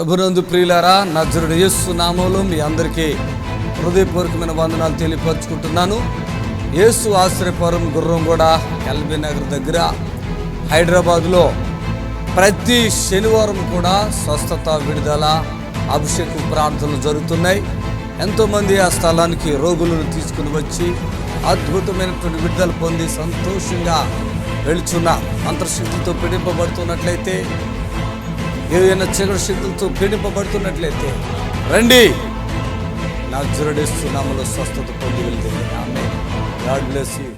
ప్రభునందు ప్రియులారా, నజరుడు యేసు నామములో మీ అందరికీ హృదయపూర్వకమైన వందనాలు తెలియపరుచుకుంటున్నాను. యేసు ఆశ్రయపురం గుర్రంగూడ ఎల్బీ నగర్ దగ్గర హైదరాబాద్లో ప్రతి శనివారం కూడా స్వస్థత, విడుదల, అభిషేకం ప్రార్థనలు జరుగుతున్నాయి. ఎంతోమంది ఆ స్థలానికి రోగులను తీసుకుని వచ్చి అద్భుతమైనటువంటి విడుదల పొంది సంతోషంగా వెళుచున్న అంతర్శక్తులతో పీడింపబడుతున్నట్లయితే, ఏదైనా చీకటి శక్తులతో పీడింపబడుతున్నట్లయితే రండి, నజరేయుడు యేసు నామములో స్వస్థత పొంది వెళ్తే. ఆమేన్. God bless you.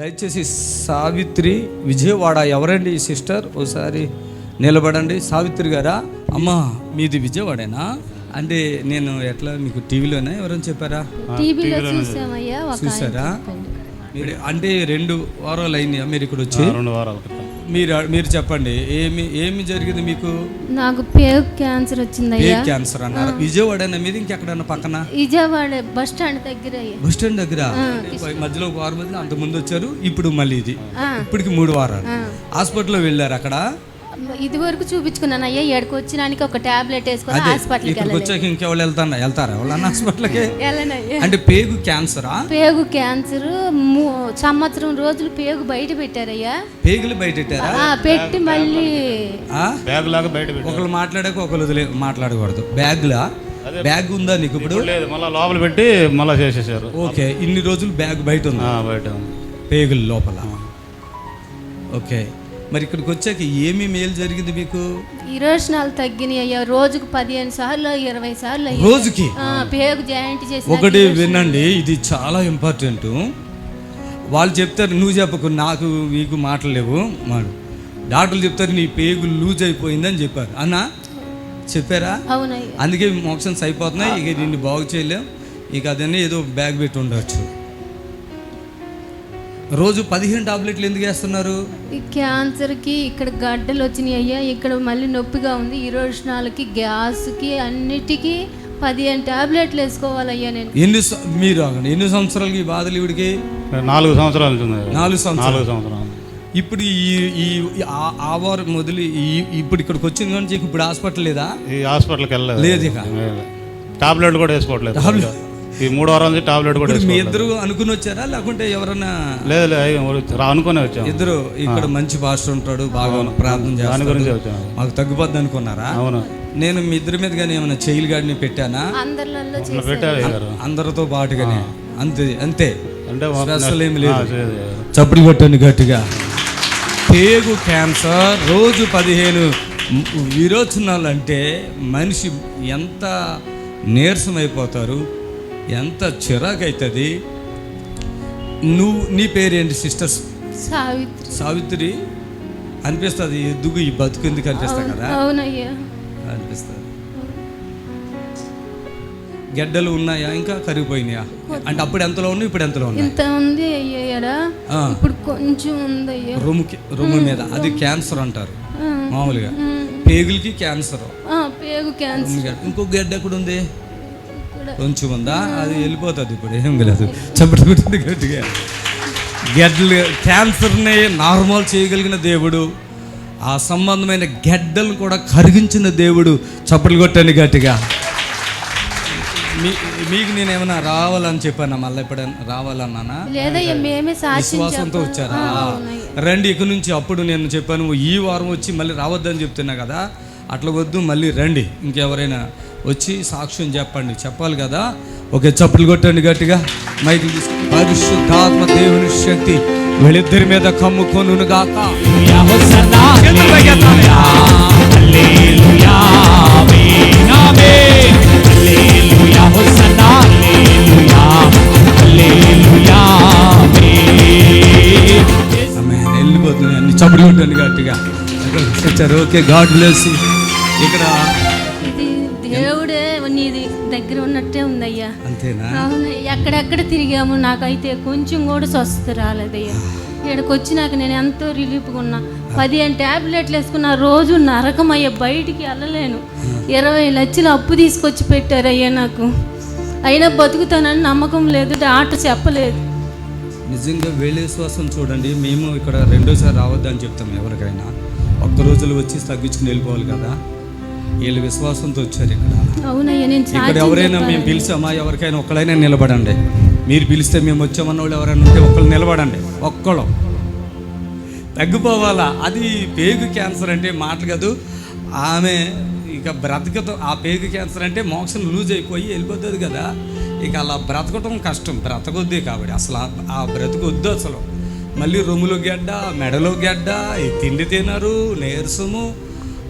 దయచేసి సావిత్రి విజయవాడ. ఎవరండి ఈ సిస్టర్? ఒకసారి నిలబడండి. సావిత్రి గారా? అమ్మ మీది విజయవాడేనా? అంటే నేను ఎట్లా మీకు టీవీలోనే ఎవరైనా చెప్పారా? చూసారా? అంటే 2 వారాలు అయింది మీరు ఇక్కడ వచ్చి? 2 వారాలు. మీరు చెప్పండి, ఏమి జరిగింది మీకు? నాకు పేగు క్యాన్సర్ వచ్చింది. పేగు క్యాన్సర్ అన్నారు. విజయవాడైనా మీద ఇంకెక్కడన్నా పక్కన? విజయవాడ బస్ స్టాండ్ దగ్గర. బస్ స్టాండ్ దగ్గర మధ్యలో 1 వారం మధ్యలో అంత ముందు వచ్చారు, ఇప్పుడు మళ్ళీ ఇది ఇప్పటికి 3 వారాలు హాస్పిటల్లో వెళ్ళారు. అక్కడ ఇది వరకు చూపించుకున్నాను అయ్యా. ఏడుకు వచ్చినానికి ఒక టాబ్లెట్ వేసుకుని హాస్పిటల్కి వచ్చాక ఇంకెవరు వెళ్తారా ఎవరన్నా హాస్పిటల్కి? అంటే పేగు క్యాన్సరా? పేగు క్యాన్సర్ సంవత్సరం రోజులు పేగు బయట పెట్టారయ్యా. పేగులు బయట పెట్టారా? పెట్టి మళ్ళీ బ్యాగ్ లాగా బయట ఒకళ్ళు మాట్లాడాక ఒకళ్ళు మాట్లాడకూడదు. బ్యాగ్ ఉందా నీకు ఇప్పుడు? లేదు, మళ్ళీ లోపల పెట్టి మళ్ళీ చేసేసారు. ఓకే, ఇన్ని రోజులు బ్యాగ్ బయట ఉంది. బయట పేగుల లోపల. ఓకే, మరి ఇక్కడికి వచ్చాక ఏమి మేలు జరిగింది మీకు? ఇరోషనాలు తగ్గినాయి అయ్యా. రోజుకు 15 సార్లు 20 సార్లు రోజుకి పేగు జాయింట్ చేసి. ఒకటి వినండి, ఇది చాలా ఇంపార్టెంట్. వాళ్ళు చెప్తారు, నువ్వు చెప్పకు, నాకు మీకు మాటలేవు. డాక్టర్లు చెప్తారు నీ పేగు లూజ్ అయిపోయిందని చెప్పారు. అన్నా చెప్పారా? అవునయ్యా. అందుకే మోక్షన్స్ అయిపోతున్నాయి. ఇక దీన్ని బాగు చేయలేం. ఇక అదన్నీ ఏదో బ్యాగ్ పెట్టి ఉండొచ్చు. రోజు 15 టాబ్లెట్లు ఎందుకు వేస్తున్నారు? క్యాన్సర్కి ఇక్కడ గడ్డలు వచ్చినాయి అయ్యా. ఇక్కడ మళ్ళీ నొప్పిగా ఉంది. ఇరోషనాలకి, గ్యాస్కి, అన్నిటికీ 15 టాబ్లెట్లు వేసుకోవాలయ్యా. నేను మీరు ఎన్ని సంవత్సరాలకి ఈ బాధలు? ఇవిడికి 4 సంవత్సరాలు. 4 సంవత్సరాలు. ఇప్పుడు ఈ వారం మొదలు ఇప్పుడు ఇక్కడికి వచ్చింది కానీ ఇప్పుడు హాస్పిటల్ లేదా? ఈ హాస్పిటల్కి వెళ్ళలేదు. లేదు, ఇక టాబ్లెట్ కూడా వేసుకోవట్లేదు. ఈ 3 వారాల నుంచి టాబ్లెట్ కూడా. మీ ఇద్దరు అనుకుని వచ్చారా లేకుంటే ఎవరన్నా? లేదు, అనుకునే వచ్చాము. ఇద్దరు ఇక్కడ మంచి పాస్టర్ ఉంటాడు, బాగా ప్రార్థన చేస్తాడు, మాకు తగ్గిపోద్ది అనుకున్నారా? అవును. నేను మీ ఇద్దరి మీద కానీ ఏమైనా చైల్డ్ గార్డ్ని పెట్టానా? అందరితో పాటుగానే. అంతే అంటే స్పెషల్ ఏమి లేదు. చప్పుడు కొట్టండి గట్టిగా. పేగు క్యాన్సర్ రోజు 15 విరోచనాలు అంటే మనిషి ఎంత నీరసం అయిపోతారు, ఎంత చిరాకు అవుతుంది. నీ పేరేంటి సిస్టర్స్? సావిత్రి అనిపిస్తుంది. ఎద్దుగు ఈ బతుకు ఎందుకు అనిపిస్తుంది కదా? అవునయ్యా, అనిపిస్తుంది. గడ్డలు ఉన్నాయా? ఇంకా కరిగిపోయినాయా? అంటే అప్పుడు ఎంతలో ఉన్నాయి, ఇప్పుడు ఎంతలో ఉన్నాయి? ఇంత ఉంది అయ్యా. ఇప్పుడు కొంచెం ఉంది అయ్యా. రొమ్ము మీద. అది క్యాన్సర్ అంటారు మామూలుగా. పేగులకి క్యాన్సర్. పేగు క్యాన్సర్. ఇంకో గడ్డ ఎక్కడ ఉంది? కొంచెం ఉందా? అది వెళ్ళిపోతుంది. ఇప్పుడు ఏం లేదు. చప్పటి గట్టిగా. గడ్డలు క్యాన్సర్ని నార్మల్ చేయగలిగిన దేవుడు, ఆ సంబంధమైన గడ్డలు కూడా కరిగించిన దేవుడు. చప్పట్లు కొట్టండి గట్టిగా. మీకు నేను ఏమైనా రావాలని చెప్పానా? మళ్ళీ ఎప్పుడైనా రావాలన్నానా? విశ్వాసంతో వచ్చారా? రండి ఇక నుంచి. అప్పుడు నేను చెప్పాను ఈ వారం వచ్చి మళ్ళీ రావద్దని చెప్తున్నా కదా, అట్లా వద్దు, మళ్ళీ రండి. ఇంకెవరైనా వచ్చి సాక్ష్యం చెప్పాలి కదా. ఓకే, చప్పులు కొట్టండి గట్టిగా. మైకి పరిశుద్ధాత్మ దేవుని శక్తి వీళ్ళిద్దరి మీద కమ్ముకొను గాక. వెళ్ళిపోతున్నాయి అన్ని. చప్పుడు కొట్టండి గట్టిగా. Okay, God bless. ఇక్కడ దేవుడే నీది దగ్గర ఉన్నట్టే ఉందయ్యా. అంతేనా? అవును. ఎక్కడెక్కడ తిరిగాము, నాకైతే కొంచెం కూడా స్వస్థత రాలేదయ్యా. ఇక్కడికి వచ్చినాక నేను ఎంతో రిలీఫ్గా ఉన్నా. 15 టాబ్లెట్లు వేసుకున్న. రోజు నరకమయ్యా, బయటికి వెళ్ళలేను. 20 లక్షలు అప్పు తీసుకొచ్చి పెట్టారయ్యా నాకు. అయినా బతుకుతానని నమ్మకం లేదు, డాక్టర్ చెప్పలేదు. నిజంగా వేళ విశ్వాసం చూడండి. మేము ఇక్కడ రెండోసారి రావద్దని చెప్తాం ఎవరికైనా. ఒక్క రోజులు వచ్చి తగ్గించుకుని వెళ్ళిపోవాలి కదా. వీళ్ళు విశ్వాసంతో వచ్చారు ఇక్కడ. అవునయ్యా, నేను ఇక్కడ ఎవరైనా మేము పిలిచామా, ఎవరికైనా ఒక్కడైనా నిలబడండి. మీరు పిలిస్తే మేము వచ్చామన్న వాళ్ళు ఎవరైనా ఉంటే ఒక్కళ్ళు నిలబడండి. ఒక్కళ్ళు తగ్గిపోవాలా. అది పేగు క్యాన్సర్ అంటే మాటలు కాదు. ఆమె ఇక బ్రతకటం, ఆ పేగు క్యాన్సర్ అంటే మోక్షం లూజ్ అయిపోయి వెళ్ళిపోతుంది కదా. ఇక అలా బ్రతకటం కష్టం, బ్రతకొద్ది కాబట్టి అసలు ఆ బ్రతకొద్దు అసలు. మళ్ళీ రొమ్ములో గడ్డ, మెడలో గడ్డ, ఈ తిండి తినరు, నీరసము.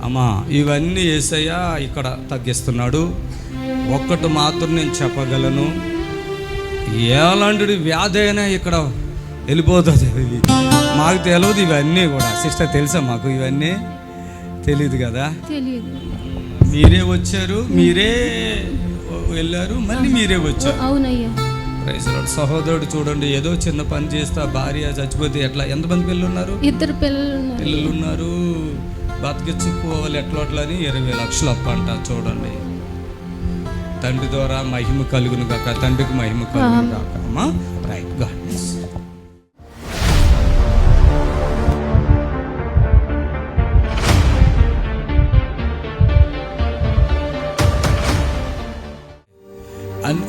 అమ్మా ఇవన్నీ యేసయ్య ఇక్కడ తగ్గిస్తున్నాడు. ఒక్కటి మాత్రం నేను చెప్పగలను, ఎలాంటి వ్యాధి అయినా ఇక్కడ వెళ్ళిపోతుంది. మాకు తెలియదు ఇవన్నీ కూడా. సిస్టర్ తెలుసా మాకు ఇవన్నీ? తెలియదు కదా. తెలియదు. మీరే వచ్చారు, మీరే వెళ్ళారు, మళ్ళీ మీరే వచ్చారు. అవునయ్యా. Praise lord. సహోదరుడు చూడండి, ఏదో చిన్న పని చేస్తా భార్య చచ్చిపోతే ఎట్లా, ఎంతమంది పిల్లలు ఉన్నారు? 2 పిల్లలు ఉన్నారు. బతికించుకోవాలి ఎట్లా అట్లా అని 20 లక్షలు అప్ప అంట. చూడండి, తండ్రి ద్వారా మహిమ కలుగును కాక, తండ్రికి మహిమ కలుగును కాక. అమ్మా రైట్, గాడ్ బ్లెస్.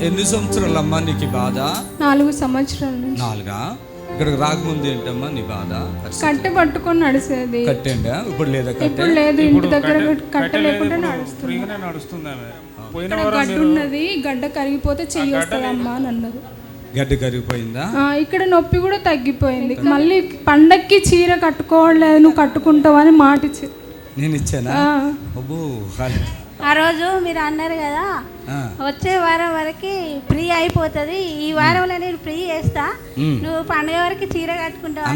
ఎన్ని సంవత్సరాలు అమ్మా నీకు బాధ? 4 సంవత్సరాలు. 4? ఇక్కడికి రాకముందు ఏంటమ్మా నీ బాధ? కట్టె పట్టుకొని నడిచేది. కట్టండి. ఇప్పుడు లేదా? ఇప్పుడు లేదు, ఇంటి దగ్గర కట్టె లేకుండా నడుస్తుంది. గడ్డ ఉన్నది, గడ్డ కరిగిపోతే చెయ్యి వస్తుందమ్మా అని అన్నారు. గడ్డ కరిగిపోయిందా? ఇక్కడ నొప్పి కూడా తగ్గిపోయింది. మళ్ళీ పండక్కి చీర కట్టుకోవట్లేదు, నువ్వు కట్టుకుంటావు అని మాట ఇచ్చి నేను ఇచ్చానా? అబ్బో, ఆ రోజు మీరు అన్నారు కదా వచ్చే వారం వరకు ఫ్రీ అయిపోతుంది, ఈ వారంలో నేను ఫ్రీ చేస్తా, నువ్వు పండుగ వరకు చీర కట్టుకుంటావు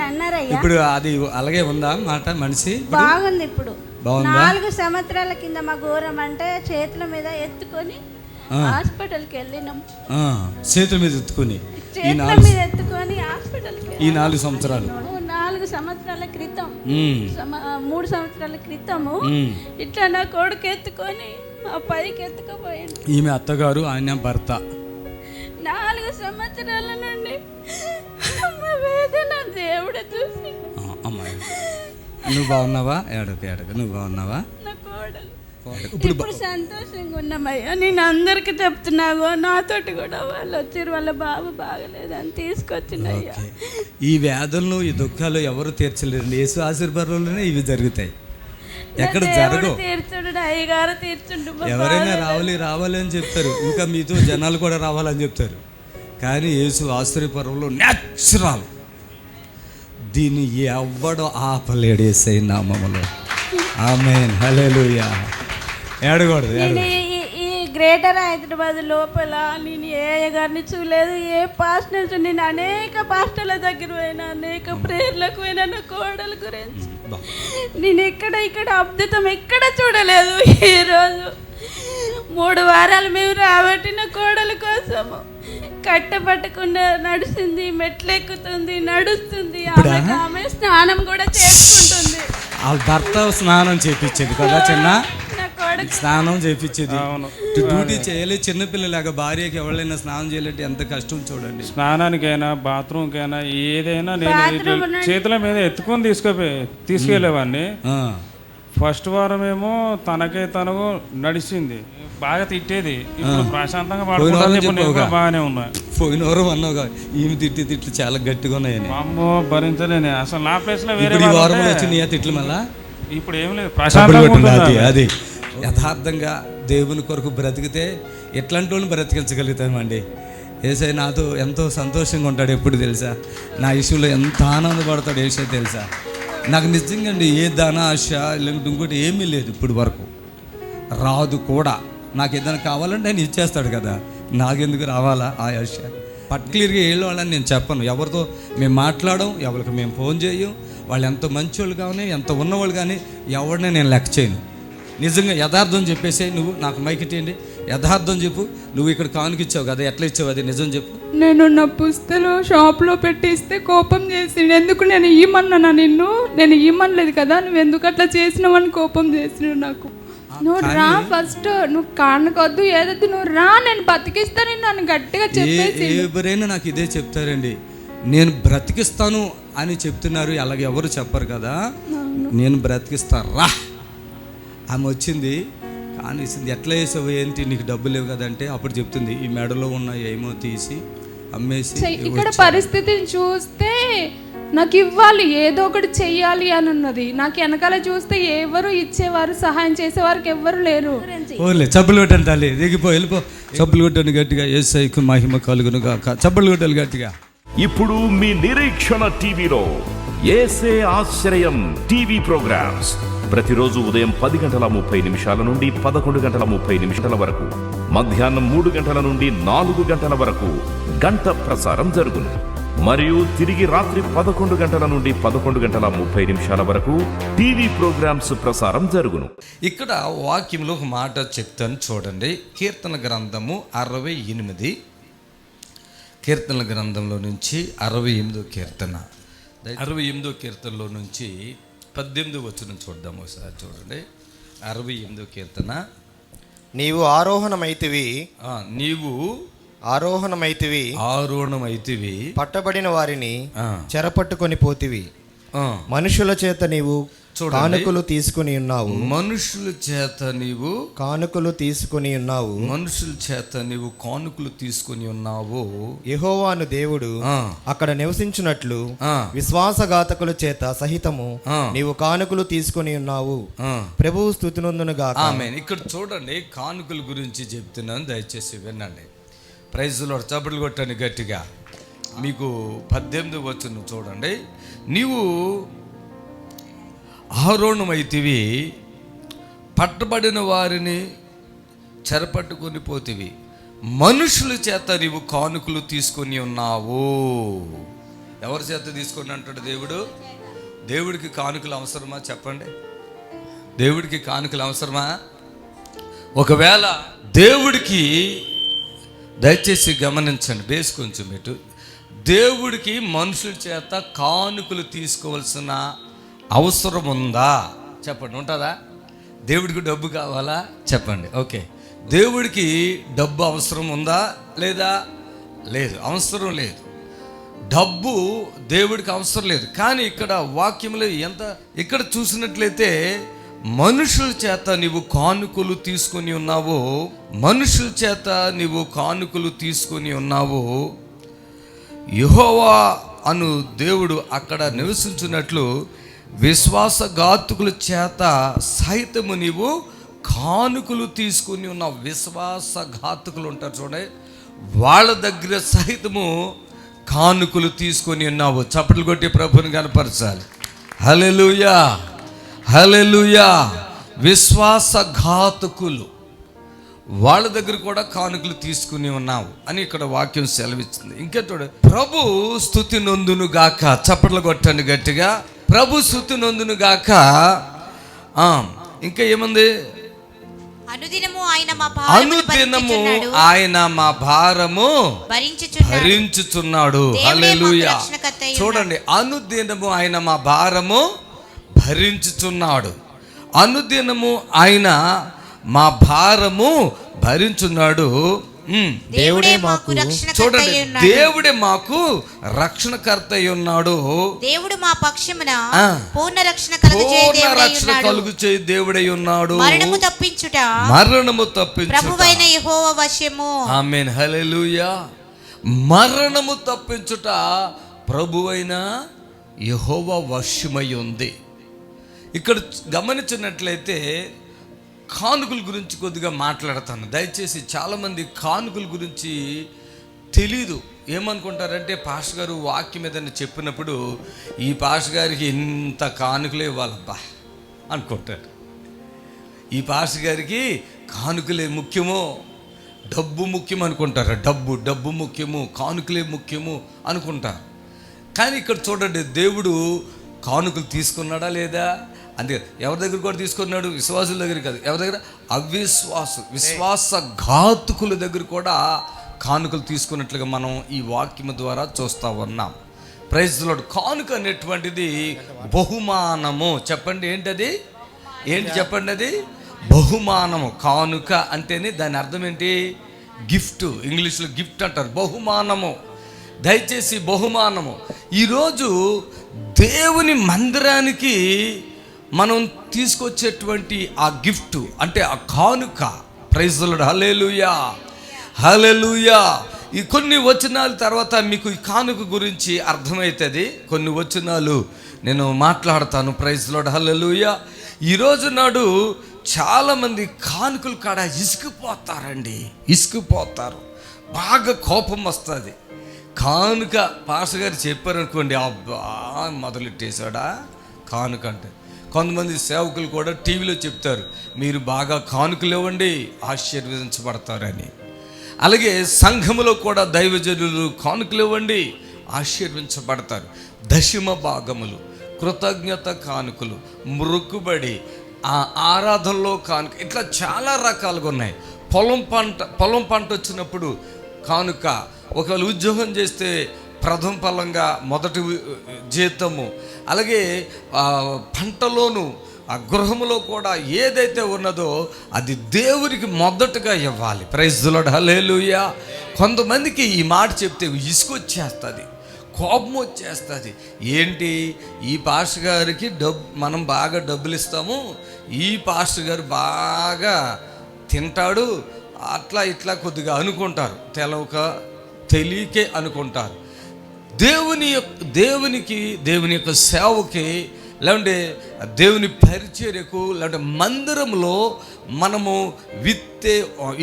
అన్నారయ్యా. ఇప్పుడు అది అలాగే ఉందా మాట? మనిషి బాగుంది. ఇప్పుడు 4 సంవత్సరాల కింద మా ఘోరం అంటే చేతుల మీద ఎత్తుకొని హాస్పిటల్కి వెళ్ళినాం. చేతుల మీద ఎత్తుకొని హాస్పిటల్కి ఈ 4 సంవత్సరాలు 4 సంవత్సరాల క్రితం 3 సంవత్సరాల క్రితము ఇట్లా నా కొడుకు ఎత్తుకొని ఆ పైకి ఎత్తుకుపోయింది. ఈమె అత్తగారు, ఆయన భర్త. 4 సంవత్సరాల నుండి మా వేదన దేవుడు చూసి. అమ్మాయి నువ్వు బాగున్నావా? ఏడక నువ్వు బాగున్నావా? నా కోడలు ఇప్పుడు సంతోషంగా ఉన్నామయ్యా. నేను అందరికి చెప్తున్నాగో, నాతోటి కూడా వాళ్ళు వచ్చారు, వాళ్ళ బాబు బాగలేదని తీసుకొచ్చినయ్యా. ఈ వ్యాధులను, ఈ దుఃఖాలు ఎవరు తీర్చలేరు. యేసు ఆశీర్వాదంలోనే ఇవి జరుగుతాయి, ఎక్కడ జరగవు. తీర్చుడు అయ్యగారు తీర్చుండు. ఎవరైనా రావాలి అని చెప్తారు, ఇంకా మీతో జనాలు కూడా రావాలని చెప్తారు. కానీ యేసు ఆశ్చర్యపర్వంలో న్యాచురల్. దీన్ని ఎవ్వడు ఆపలేడు యేసయ్య నామములో. ఆమేన్, హల్లెలూయా. ఏడకూడదు. ఈ గ్రేటర్ హైదరాబాద్ లోపల నేను ఏ అయ్యగారిని చూడలేదు, ఏ పాస్టర్స్. నేను అనేక పాస్టర్ల దగ్గర పోయినా, అనేక ప్రేయర్లకు పోయినా నా కోడల గురించి. నేను ఇక్కడ అద్భుతం ఎక్కడ చూడలేదు. ఈరోజు 3 వారాలు మేము రాబట్టిన కోడల కోసము కట్టపట్టకుండా నడుస్తుంది, మెట్లెక్కుతుంది, నడుస్తుంది. ఆమె స్నానం కూడా చేసుకుంటుంది. వాళ్ళ భర్త స్నానం చేయించేది కదా, చిన్న స్నానం చేయించేది. డ్యూటీ చేయలేదు. చిన్నపిల్లలాగా భార్యకి ఎవరైనా స్నానం చేయాలంటే ఎంత కష్టం చూడండి. స్నానానికైనా బాత్రూమ్కైనా ఏదైనా నేను చేతుల మీద ఎత్తుకొని తీసుకెళ్ళేవాడిని. ఫస్ట్ వారం ఏమో తనకు నడిచింది, బాగా తిట్టేది. ఇప్పుడు ప్రశాంతంగా బాగానే ఉన్నా. పోయిన వారం అన్నావుగా, ఈమె తిట్లు చాలా గట్టిగా ఉన్నాయని. అమ్మో భరించలేని. అసలు నా ప్లేస్ లో వేరే వారంలో వచ్చినాయి తిట్లు. మళ్ళా ఇప్పుడు ఏం లేదు, ప్రశాంతంగా. అది యథార్థంగా దేవుని కొరకు బ్రతికితే ఎట్లాంటి వాళ్ళని బ్రతికించగలుగుతామండి. యేసయ్య నాతో ఎంతో సంతోషంగా ఉంటాడు ఎప్పుడు తెలుసా. నా ఇష్యూలో ఎంత ఆనందపడతాడు యేసయ్య తెలుసా. నాకు నిజంగా అండి ఏ ధన ఆశ లేకుంటే ఇంకోటి ఏమీ లేదు ఇప్పుడు వరకు, రాదు కూడా. నాకు ఏదైనా కావాలంటే ఆయన ఇచ్చేస్తాడు కదా, నాకెందుకు రావాలా ఆ ఆశ? పర్టికులర్గా వాళ్ళని నేను చెప్పను, ఎవరితో మేము మాట్లాడడం, ఎవరికి మేము ఫోన్ చేయం. వాళ్ళు ఎంత మంచోళ్ళు కానీ, ఎంత ఉన్నవాళ్ళు కానీ ఎవరినే నేను లెక్క చేయను. నిజంగా యథార్థం చెప్పేసి, నువ్వు నాకు మైక్ ఇచ్చేయండి, యథార్థం చెప్పు. నువ్వు ఇక్కడ కానుకిచ్చావు కదా, ఎట్లా ఇచ్చావు అది నిజం చెప్పు. నేను నా పుస్తలు షాప్లో పెట్టి ఇస్తే కోపం చేసిండు. ఎందుకు నేను ఇమ్మన్నా, నేను ఇమ్మనలేదు కదా, నువ్వు ఎందుకు అట్లా చేసినావని కోపం చేసినాడు నాకు. నువ్వు రా ఫస్ట్, నువ్వు కానుకొద్దు ఏదొద్దు, నువ్వు రా, నేను బతికిస్తాను నన్ను గట్టిగా చెప్పేసి. ఎవరైనా నాకు ఇదే చెప్తారండి, నేను బ్రతికిస్తాను అని చెప్తున్నారు, అలాగే ఎవరు చెప్పరు కదా. నేను బ్రతికిస్తాను రా. ఆమె వచ్చింది, కానీ ఎట్లా వేసావు, ఏంటి నీకు డబ్బులు లేవు కదంటే అప్పుడు చెప్తుంది, ఈ మెడలో ఉన్న ఏమో తీసి అమ్మేసి. ఇక్కడ పరిస్థితిని చూస్తే నాకు ఇవ్వాలి, ఏదో ఒకటి చెయ్యాలి అని ఉన్నది. నాకు వెనకాల చూస్తే ఎవరు ఇచ్చేవారు, సహాయం చేసేవారికి ఎవ్వరు లేరు. ఓలే చప్పులు కొట్టండి తల్లి, దిగిపో, వెళ్ళిపో. చప్పులు కొట్టండి గట్టిగా, యేసయ్యకు మహిమ కలుగును గాక. చప్పులు కొట్టాలి గట్టిగా. ఇప్పుడు మీ నిరీక్షణ టీవీలో యేసే ఆశ్రయం టీవీ ప్రోగ్రామ్స్ ప్రతిరోజు ఉదయం 10:30 నుండి 11:30 వరకు, మధ్యాహ్నం 3 గంటల నుండి 4 గంటల వరకు గంట ప్రసారం జరుగును. మరియు తిరిగి రాత్రి 11 గంటల నుండి 11:30 వరకు టీవీ ప్రోగ్రామ్స్ ప్రసారం జరుగును. ఇక్కడ వాక్యంలో ఒక మాట చెప్తాను చూడండి. కీర్తన గ్రంథము 68, కీర్తన గ్రంథంలో నుంచి 68వ కీర్తన, 68వ కీర్తనలో నుంచి 18వ వచనం చూద్దాము ఒకసారి. చూడండి, 68వ కీర్తన. నీవు ఆరోహణమైతివి పట్టబడిన వారిని చెరపట్టుకొని పోతివి. మనుషుల చేత నీవు కానుకలు తీసుకుని ఉన్నావు. మనుషుల చేత నీవు కానుకలు తీసుకుని ఉన్నావు. మనుషుల చేత నీవు కానుకలు తీసుకుని ఉన్నావు. యెహోవాను దేవుడు అక్కడ నివసించినట్లు విశ్వాసఘాతకుల చేత సహితము నీవు కానుకలు తీసుకుని ఉన్నావు. ప్రభువు స్తుతినందును గాక. ఆమేన్. ఇక్కడ చూడండి, కానుకల గురించి చెప్తున్నాను, దయచేసి వినండి. Praise lord. చప్పట్లు కొట్టండి గట్టిగా. మీకు 18వ వచనం చూడండి. నీవు ఆరోహణమైతివి, పట్టబడిన వారిని చెరపట్టుకొని పోతివి, మనుషుల చేత నీవు కానుకలు తీసుకొని ఉన్నావు. ఎవరి చేత తీసుకొని అంటాడు దేవుడు? దేవుడికి కానుకలు అవసరమా చెప్పండి? దేవుడికి కానుకలు అవసరమా? ఒకవేళ దేవుడికి, దయచేసి గమనించండి, బేస్ కొంచెం ఇటు, దేవుడికి మనుషుల చేత కానుకలు తీసుకోవాల్సిన అవసరం ఉందా చెప్పండి? ఉంటుందా? దేవుడికి డబ్బు కావాలా చెప్పండి? ఓకే, దేవుడికి డబ్బు అవసరం ఉందా లేదా? లేదు, అవసరం లేదు. డబ్బు దేవుడికి అవసరం లేదు. కానీ ఇక్కడ వాక్యంలో ఇక్కడ చూసినట్లయితే మనుషుల చేత నీవు కానుకలు తీసుకొని ఉన్నావు. మనుషుల చేత నీవు కానుకలు తీసుకొని ఉన్నావు. యెహోవా అను దేవుడు అక్కడ నివసించున్నట్లు విశ్వాసఘాతకుల చేత సహితము నీవు కానుకలు తీసుకుని ఉన్నావు. విశ్వాసఘాతకులు ఉంటారు చూడండి, వాళ్ళ దగ్గర సహితము కానుకలు తీసుకొని ఉన్నావు. చప్పట్లు కొట్టి ప్రభుని కనపరచాలి. హల్లెలూయా, హల్లెలూయా. విశ్వాసఘాతకులు, వాళ్ళ దగ్గర కూడా కానుకలు తీసుకుని ఉన్నావు అని ఇక్కడ వాక్యం సెలవిస్తుంది. ఇంకా చూడండి, ప్రభు స్తుతి నొందును గాక. చప్పట్లు కొట్టండి గట్టిగా, ప్రభు స్తుతి నొందును గాక. ఇంకా ఏముంది? అనుదినము ఆయన మా భారము భరించుచున్నాడు. హల్లెలూయా. చూడండి, అనుదినము ఆయన మా భారము భరించుచున్నాడు. అనుదినము ఆయన మా భారము భరించున్నాడు. దేవుడే మాకు, చూడండి, దేవుడే మాకు రక్షణకర్త అయి ఉన్నాడు. దేవుడు మా పక్షమున పూర్ణ రక్షణ కలుగు చేయి దేవుడై ఉన్నాడు. మరణము తప్పించుట ప్రభువైన యెహోవా వశము. ఆమేన్, హల్లెలూయా. మరణము తప్పించుట ప్రభువైన యెహోవా వశమై ఉంది. ఇక్కడ గమనించినట్లయితే కానుకల గురించి కొద్దిగా మాట్లాడతాను. దయచేసి చాలామంది కానుకల గురించి తెలీదు. ఏమనుకుంటారంటే, పాస్టర్ గారు వాక్యం ఏదైనా చెప్పినప్పుడు ఈ పాస్టర్ గారికి ఇంత కానుకలే ఇవ్వాలబ్బా అనుకుంటారు. ఈ పాస్టర్ గారికి కానుకలే ముఖ్యమో, డబ్బు ముఖ్యం అనుకుంటారు. డబ్బు ముఖ్యము, కానుకలే ముఖ్యము అనుకుంటారు. కానీ ఇక్కడ చూడండి, దేవుడు కానుకలు తీసుకున్నాడా లేదా? అందుకే ఎవరి దగ్గర కూడా తీసుకున్నాడు? విశ్వాసుల దగ్గర కాదు. ఎవరి దగ్గర? విశ్వాసఘాతకుల దగ్గర కూడా కానుకలు తీసుకున్నట్లుగా మనం ఈ వాక్యం ద్వారా చూస్తూ ఉన్నాం. Praise the lord. కానుక అనేటువంటిది బహుమానము. చెప్పండి, ఏంటది? ఏంటి చెప్పండి? అది బహుమానము. కానుక అంటేనే దాని అర్థం ఏంటి? గిఫ్ట్. ఇంగ్లీష్లో గిఫ్ట్ అంటారు, బహుమానము. దయచేసి బహుమానము. ఈరోజు దేవుని మందిరానికి మనం తీసుకొచ్చేటువంటి ఆ గిఫ్ట్ అంటే ఆ కానుక. Praise the lord. హల్లెలూయా, హల్లెలూయా. ఈ కొన్ని వచనాల తర్వాత మీకు ఈ కానుక గురించి అర్థమవుతుంది. కొన్ని వచనాలు నేను మాట్లాడతాను. Praise the lord. హల్లెలూయా. ఈరోజు నాడు చాలామంది కానుకలు కాడ ఇసుకుపోతారండి, ఇసుకుపోతారు. బాగా కోపం వస్తుంది. కానుక పాస్టర్ గారు చెప్పారనుకోండి, అబ్బా మొదలెట్టేశాడా కానుక అంటే. కొంతమంది సేవకులు కూడా టీవీలో చెప్తారు, మీరు బాగా కానుకలు ఇవ్వండి ఆశీర్వదించబడతారని. అలాగే సంఘములో కూడా దైవజనులు కానుకలు ఇవ్వండి ఆశీర్వించబడతారు. దశమ భాగములు, కృతజ్ఞత కానుకలు, మొక్కుబడి, ఆ ఆరాధనలో కానుక, ఇట్లా చాలా రకాలుగా ఉన్నాయి. పొలం పంట వచ్చినప్పుడు కానుక, ఒకవేళ ఉద్యోగం చేస్తే ప్రథమ ఫలంగా మొదటి జీతము, అలాగే పంటలోను ఆ గృహములో కూడా ఏదైతే ఉన్నదో అది దేవునికి మొదటగా ఇవ్వాలి. Praise the lord. హల్లెలూయా. కొంతమందికి ఈ మాట చెప్తే ఇసుకొచ్చేస్తుంది, కోపం వచ్చేస్తుంది. ఏంటి, ఈ పాస్టర్ గారికి మనం బాగా డబ్బులు ఇస్తాము, ఈ పాస్టర్ గారు బాగా తింటాడు, అట్లా ఇట్లా కొద్దిగా అనుకుంటారు, తెలియకే అనుకుంటారు. దేవుని యొక్క సేవకి, లేదంటే దేవుని పరిచర్యకు, లేదంటే మందిరంలో మనము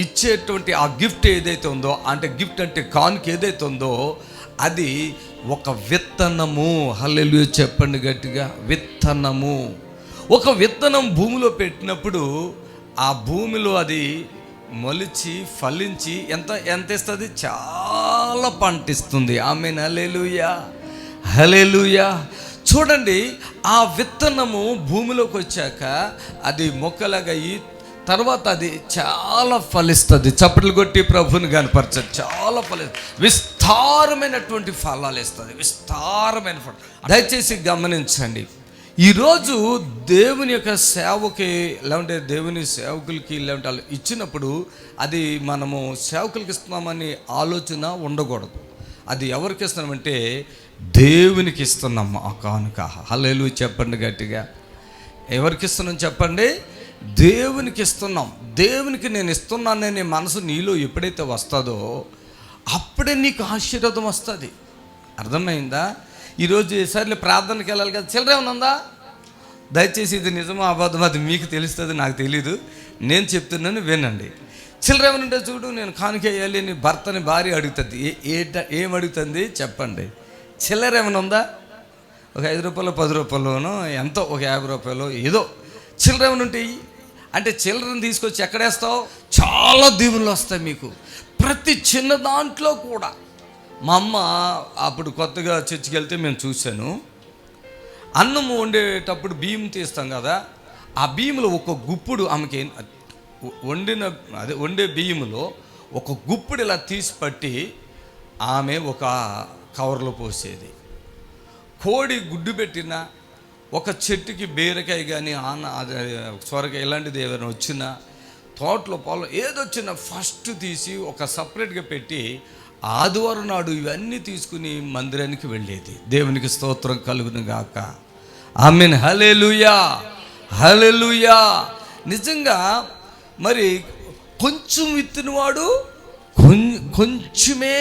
ఇచ్చేటువంటి ఆ గిఫ్ట్ ఏదైతే ఉందో, అంటే గిఫ్ట్ అంటే కానుక ఏదైతే ఉందో అది ఒక విత్తనము. హల్లెలూయా చెప్పండి గట్టిగా, విత్తనము. ఒక విత్తనం భూమిలో పెట్టినప్పుడు ఆ భూమిలో అది మొలిచి ఫలించి ఎంత ఇస్తుంది? చాలా పంట ఇస్తుంది. ఆమేన్. హల్లెలూయా, హల్లెలూయా. చూడండి, ఆ విత్తనము భూమిలోకి వచ్చాక అది మొక్కలాగా అయ్యి తర్వాత అది చాలా ఫలిస్తుంది. చప్పట్లు కొట్టి ప్రభుని కనపరచదు. చాలా విస్తారమైనటువంటి ఫలాలు ఇస్తుంది, విస్తారమైన ఫలం. దయచేసి గమనించండి. ఈరోజు దేవుని యొక్క సేవకి, లేదంటే దేవుని సేవకులకి, లేదంటే వాళ్ళు ఇచ్చినప్పుడు అది మనము సేవకులకి ఇస్తున్నామని ఆలోచన ఉండకూడదు. అది ఎవరికి ఇస్తున్నామంటే దేవునికి ఇస్తున్నాం ఆ కానుక. హల్లెలూయా చెప్పండి గట్టిగా. ఎవరికి ఇస్తున్నాం చెప్పండి? దేవునికి ఇస్తున్నాం. దేవునికి నేను ఇస్తున్నాననే మనసు నీలో ఎప్పుడైతే వస్తుందో అప్పుడే నీకు ఆశీర్వాదం వస్తుంది. అర్థమైందా? ఈరోజు ఈసారి ప్రార్థనకి వెళ్ళాలి కదా, చిల్లర ఏమైనా ఉందా? దయచేసి ఇది నిజమో అబద్ధం అది మీకు తెలుస్తుంది, నాకు తెలీదు. నేను చెప్తున్నాను, వినండి. చిల్లర ఏమైనా ఉంటే చూడు, నేను కానుక వేయాలి అని భర్తని భార్య అడుగుతుంది. ఏం అడుగుతుంది చెప్పండి? చిల్లర ఏమైనా ఉందా? ఒక 5 రూపాయలు 10 రూపాయలునో ఎంతో, ఒక 50 రూపాయలు ఏదో చిల్లర ఏమైనా ఉంటాయి. అంటే చిల్లరని తీసుకొచ్చి ఎక్కడేస్తావు? చాలా దీవులు వస్తాయి మీకు, ప్రతి చిన్న దాంట్లో కూడా. మా అమ్మ అప్పుడు కొత్తగా చర్చికి వెళ్తే మేము చూశాను, అన్నం వండేటప్పుడు బియ్యం తీస్తాం కదా, ఆ బియ్యంలో ఒక గుప్పుడు ఆమెకి వండే బియ్యంలో ఒక గుప్పుడు ఇలా తీసి పట్టి ఆమె ఒక కవర్లో పోసేది. కోడి గుడ్డు పెట్టిన, ఒక చెట్టుకి బీరకాయ కానీ సొరకాయ ఇలాంటిది ఏదైనా వచ్చినా, తోటలో పొలం ఏదొచ్చినా ఫస్ట్ తీసి ఒక సపరేట్గా పెట్టి ఆదివారం నాడు ఇవన్నీ తీసుకుని మందిరానికి వెళ్ళేది. దేవునికి స్తోత్రం కలుగును గాక. ఆమేన్. హల్లెలూయా, హల్లెలూయా. నిజంగా మరి కొంచెం విత్తినవాడు కొంచెమే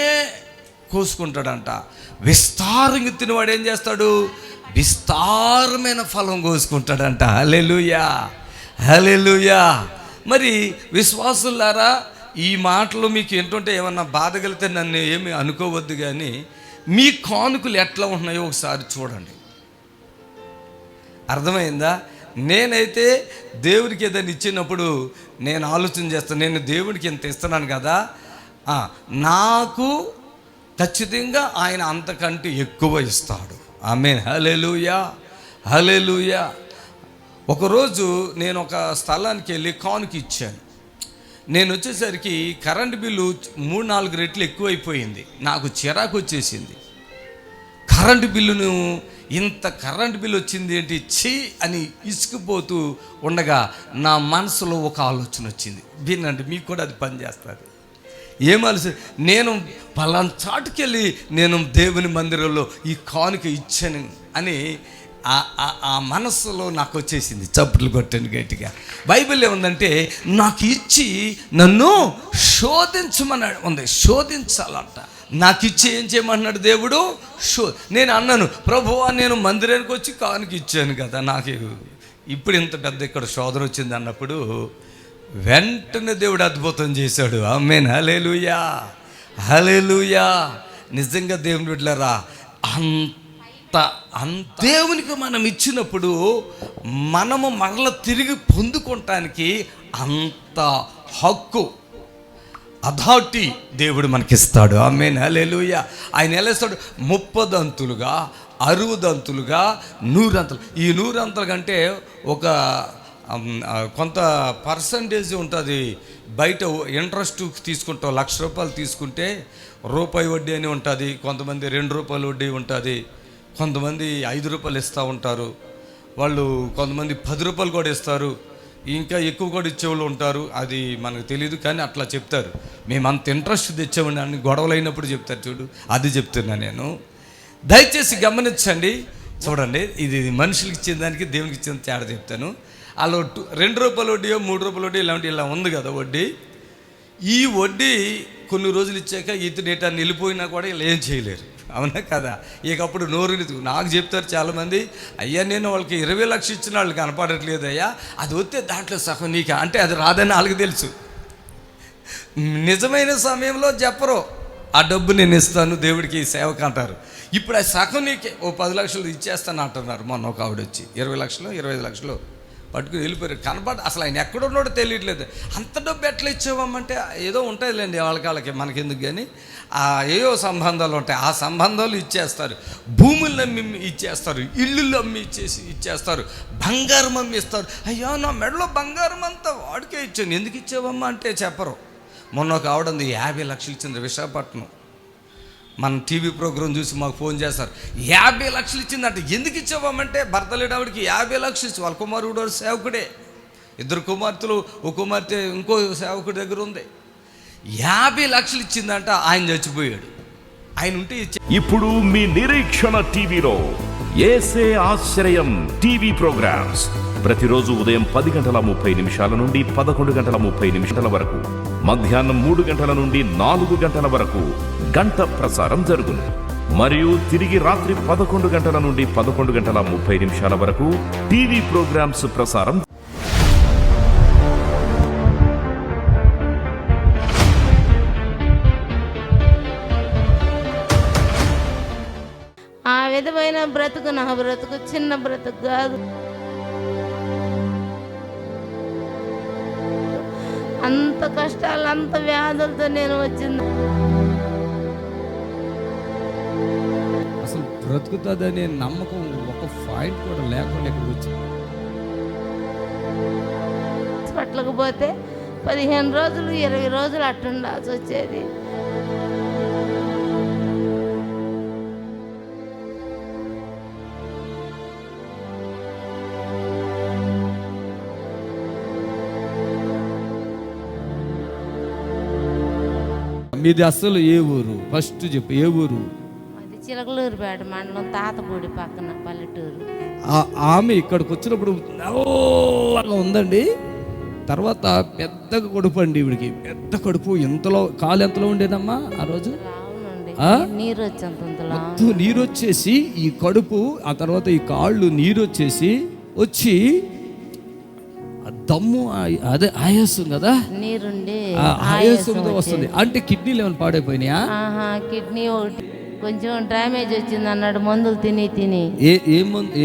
కోసుకుంటాడంట. విస్తారంగా విత్తినవాడు ఏం చేస్తాడు? విస్తారమైన ఫలం కోసుకుంటాడంట. హల్లెలూయా, హల్లెలూయా. మరి విశ్వాసులారా, ఈ మాటలు మీకు ఏంటంటే ఏమన్నా బాధ కలిగితే నన్ను ఏమి అనుకోవద్దు, కానీ మీ కానుకలు ఎట్లా ఉన్నాయో ఒకసారి చూడండి. అర్థమైందా? నేనైతే దేవుడికి ఏదైనా ఇచ్చినప్పుడు నేను ఆలోచన చేస్తాను, నేను దేవుడికి ఇంత ఇస్తున్నాను కదా, నాకు ఖచ్చితంగా ఆయన అంతకంటే ఎక్కువ ఇస్తాడు. ఆమేన్. హల్లెలూయా, హల్లెలూయా. ఒకరోజు నేను ఒక స్థలానికి వెళ్ళి కానుక ఇచ్చాను. నేను వచ్చేసరికి కరెంటు బిల్లు 3-4 రెట్లు ఎక్కువైపోయింది. నాకు చిరాకు వచ్చేసింది. కరెంటు బిల్లును ఇంత కరెంటు బిల్లు వచ్చింది ఏంటి ఛీ అని ఇసుకుపోతూ ఉండగా నా మనసులో ఒక ఆలోచన వచ్చింది. వినండి, మీకు కూడా అది పనిచేస్తుంది. ఏం ఆలోచన? నేను పలానా చాటుకెళ్ళి నేను దేవుని మందిరంలో ఈ కానుక ఇచ్చాను అని ఆ మనస్సులో నాకు వచ్చేసింది. చప్పుట్లు కొట్టాను గట్టిగా. బైబిల్ ఏముందంటే నాకు ఇచ్చి నన్ను శోధించమని ఉంది. శోధించాలంట. నాకు ఇచ్చి ఏం చేయమన్నాడు దేవుడు? నేను అన్నాను, ప్రభువా నేను మందిరానికి వచ్చి కానుక ఇచ్చాను కదా, నాకు ఇప్పుడు ఇంత పెద్ద ఇక్కడ శోధన వచ్చింది అన్నప్పుడు వెంటనే దేవుడు అద్భుతం చేశాడు. ఆమేన్, హల్లెలూయా, హల్లెలూయా. నిజంగా దేవుని బిడ్డలారా, దేవునికి మనం ఇచ్చినప్పుడు మనము మరల తిరిగి పొందుకోవటానికి అంత హక్కు, అథారిటీ దేవుడు మనకిస్తాడు. ఆమేన్, హల్లెలూయా. ఆయన ఎలా ఇస్తాడు? 30 అంతులుగా, 60 అంతులుగా, 100 అంతులు. ఈ 100 అంతుల కంటే ఒక కొంత పర్సంటేజ్ ఉంటుంది. బయట ఇంట్రెస్ట్ తీసుకుంటాం. 1,00,000 రూపాయలు తీసుకుంటే రూపాయి వడ్డీ అని ఉంటుంది. కొంతమంది 2 రూపాయల వడ్డీ ఉంటుంది. కొంతమంది 5 రూపాయలు ఇస్తూ ఉంటారు. వాళ్ళు కొంతమంది 10 రూపాయలు కూడా ఇస్తారు. ఇంకా ఎక్కువ కూడా ఇచ్చేవాళ్ళు ఉంటారు. అది మనకు తెలియదు, కానీ అట్లా చెప్తారు. మేము అంత ఇంట్రెస్ట్ తెచ్చామని అన్ని గొడవలు అయినప్పుడు చెప్తారు. చూడు, అది చెప్తున్నా నేను. దయచేసి గమనించండి, చూడండి. ఇది మనుషులకి ఇచ్చిన దానికి దేవునికి ఇచ్చిన తేడా చెప్తాను. అలా 2 రూపాయల వడ్డీయో 3 రూపాయల వడ్డీ ఇలాంటి ఇలా ఉంది కదా వడ్డీ. ఈ వడ్డీ కొన్ని రోజులు ఇచ్చాక ఇతడు డేటా నిలిపోయినా కూడా ఇలా ఏం చేయలేరు. అవునా కదా? ఇకప్పుడు నోరు నాకు చెప్తారు చాలామంది, అయ్యా నేను వాళ్ళకి 20 లక్షలు ఇచ్చిన వాళ్ళు కనపడట్లేదు అయ్యా, అది వస్తే దాంట్లో సగం నీకు అంటే అది రాదని వాళ్ళకి తెలుసు. నిజమైన సమయంలో చెప్పరు, ఆ డబ్బు నేను ఇస్తాను దేవుడికి సేవకు అంటారు. ఇప్పుడు ఆ సగం నీకే ఓ 10 లక్షలు ఇచ్చేస్తాను అంటున్నారు. మొన్న ఒక ఆవిడ వచ్చి 20 లక్షలు 25 లక్షలు పట్టుకుని వెళ్ళిపోయారు. అసలు ఆయన ఎక్కడున్నాడో తెలియట్లేదు. అంత డబ్బు ఎట్లా ఇచ్చేవామంటే ఏదో ఉంటాయిలేండి వాళ్ళకి మనకెందుకు, కానీ ఏవో సంబంధాలు ఉంటాయి. ఆ సంబంధాలు ఇచ్చేస్తారు. భూములు అమ్మి ఇచ్చేస్తారు, ఇల్లులు అమ్మి ఇచ్చేస్తారు, బంగారం అమ్మి ఇస్తారు. అయ్యో నా మెడలో బంగారం అంతా వాడికే ఇచ్చాను, ఎందుకు ఇచ్చేవమ్మా అంటే చెప్పరు. మొన్న ఒక ఆవిడ ఉంది 50 లక్షలు ఇచ్చింది విశాఖపట్నం. మన టీవీ ప్రోగ్రాం చూసి మాకు ఫోన్ చేస్తారు, 50 లక్షలు ఇచ్చిందంటే ఎందుకు ఇచ్చావామంటే భర్త లేడు ఆవిడకి 50 లక్షలు ఇచ్చి వాళ్ళ కుమారుడు సేవకుడే, 2 కుమార్తెలు, ఒక కుమార్తె ఇంకో సేవకుడి దగ్గర ఉంది. 50 లక్షలు ఇచ్చిందంట. ఆయన చచ్చిపోయాడు. ఆయన ఉంటే ఇప్పుడు మీ నిరీక్షణ టీవీలో యేసే ఆశ్రయం టీవీ ప్రోగ్రామ్స్ ప్రతిరోజు ఉదయం 10:30 నుండి 11:30 వరకు, మధ్యాహ్నం 3 గంటల నుండి 4 గంటల వరకు గంట ప్రసారం జరుగును. మరియు తిరిగి రాత్రి 11 గంటల నుండి 11:30 వరకు టీవీ ప్రోగ్రామ్స్ ప్రసారం. ఆ విధమైన బ్రతుకు నా బ్రతుకు చిన్న బ్రతుకు కాదు. అంత కష్టాలు, అంత వ్యాధులతో నేను వచ్చింది. అసలు బ్రతుకుతుందనే నమ్మకం ఒక పాయింట్ కూడా లేకుండా ఇక్కడికి వచ్చింది. హాస్పిటల్కి పోతే 15 రోజులు 20 రోజులు అట్టుండాల్సి వచ్చేది. మీది అసలు ఏ ఊరు? ఫస్ట్ చెప్పు, ఏ ఊరు? అది చిలకలూరుపేట మండలం, తాతపూడి పక్కన పల్లెటూరు. ఆమె ఇక్కడికి వచ్చినప్పుడు నల్లగా ఉందండి. తర్వాత పెద్దగా కడుపు అండి ఈవిడికి, పెద్ద కడుపు. ఎంతలో కాలు ఎంతలో ఉండేదమ్మా ఆ రోజు? నీరు వచ్చేంత మొత్తం నీరు వచ్చేసి ఈ కడుపు, ఆ తర్వాత ఈ కాళ్ళు నీరు వచ్చి దమ్ము, అదే ఆయాసం కదా, నీరుండి ఆయాసం వస్తుంది. అంటే కిడ్నీలు ఏమైనా పాడైపోయినాయా? కిడ్నీ ఒకటి కొంచెం డ్యామేజ్ వచ్చింది అన్నాడు. మందులు తిని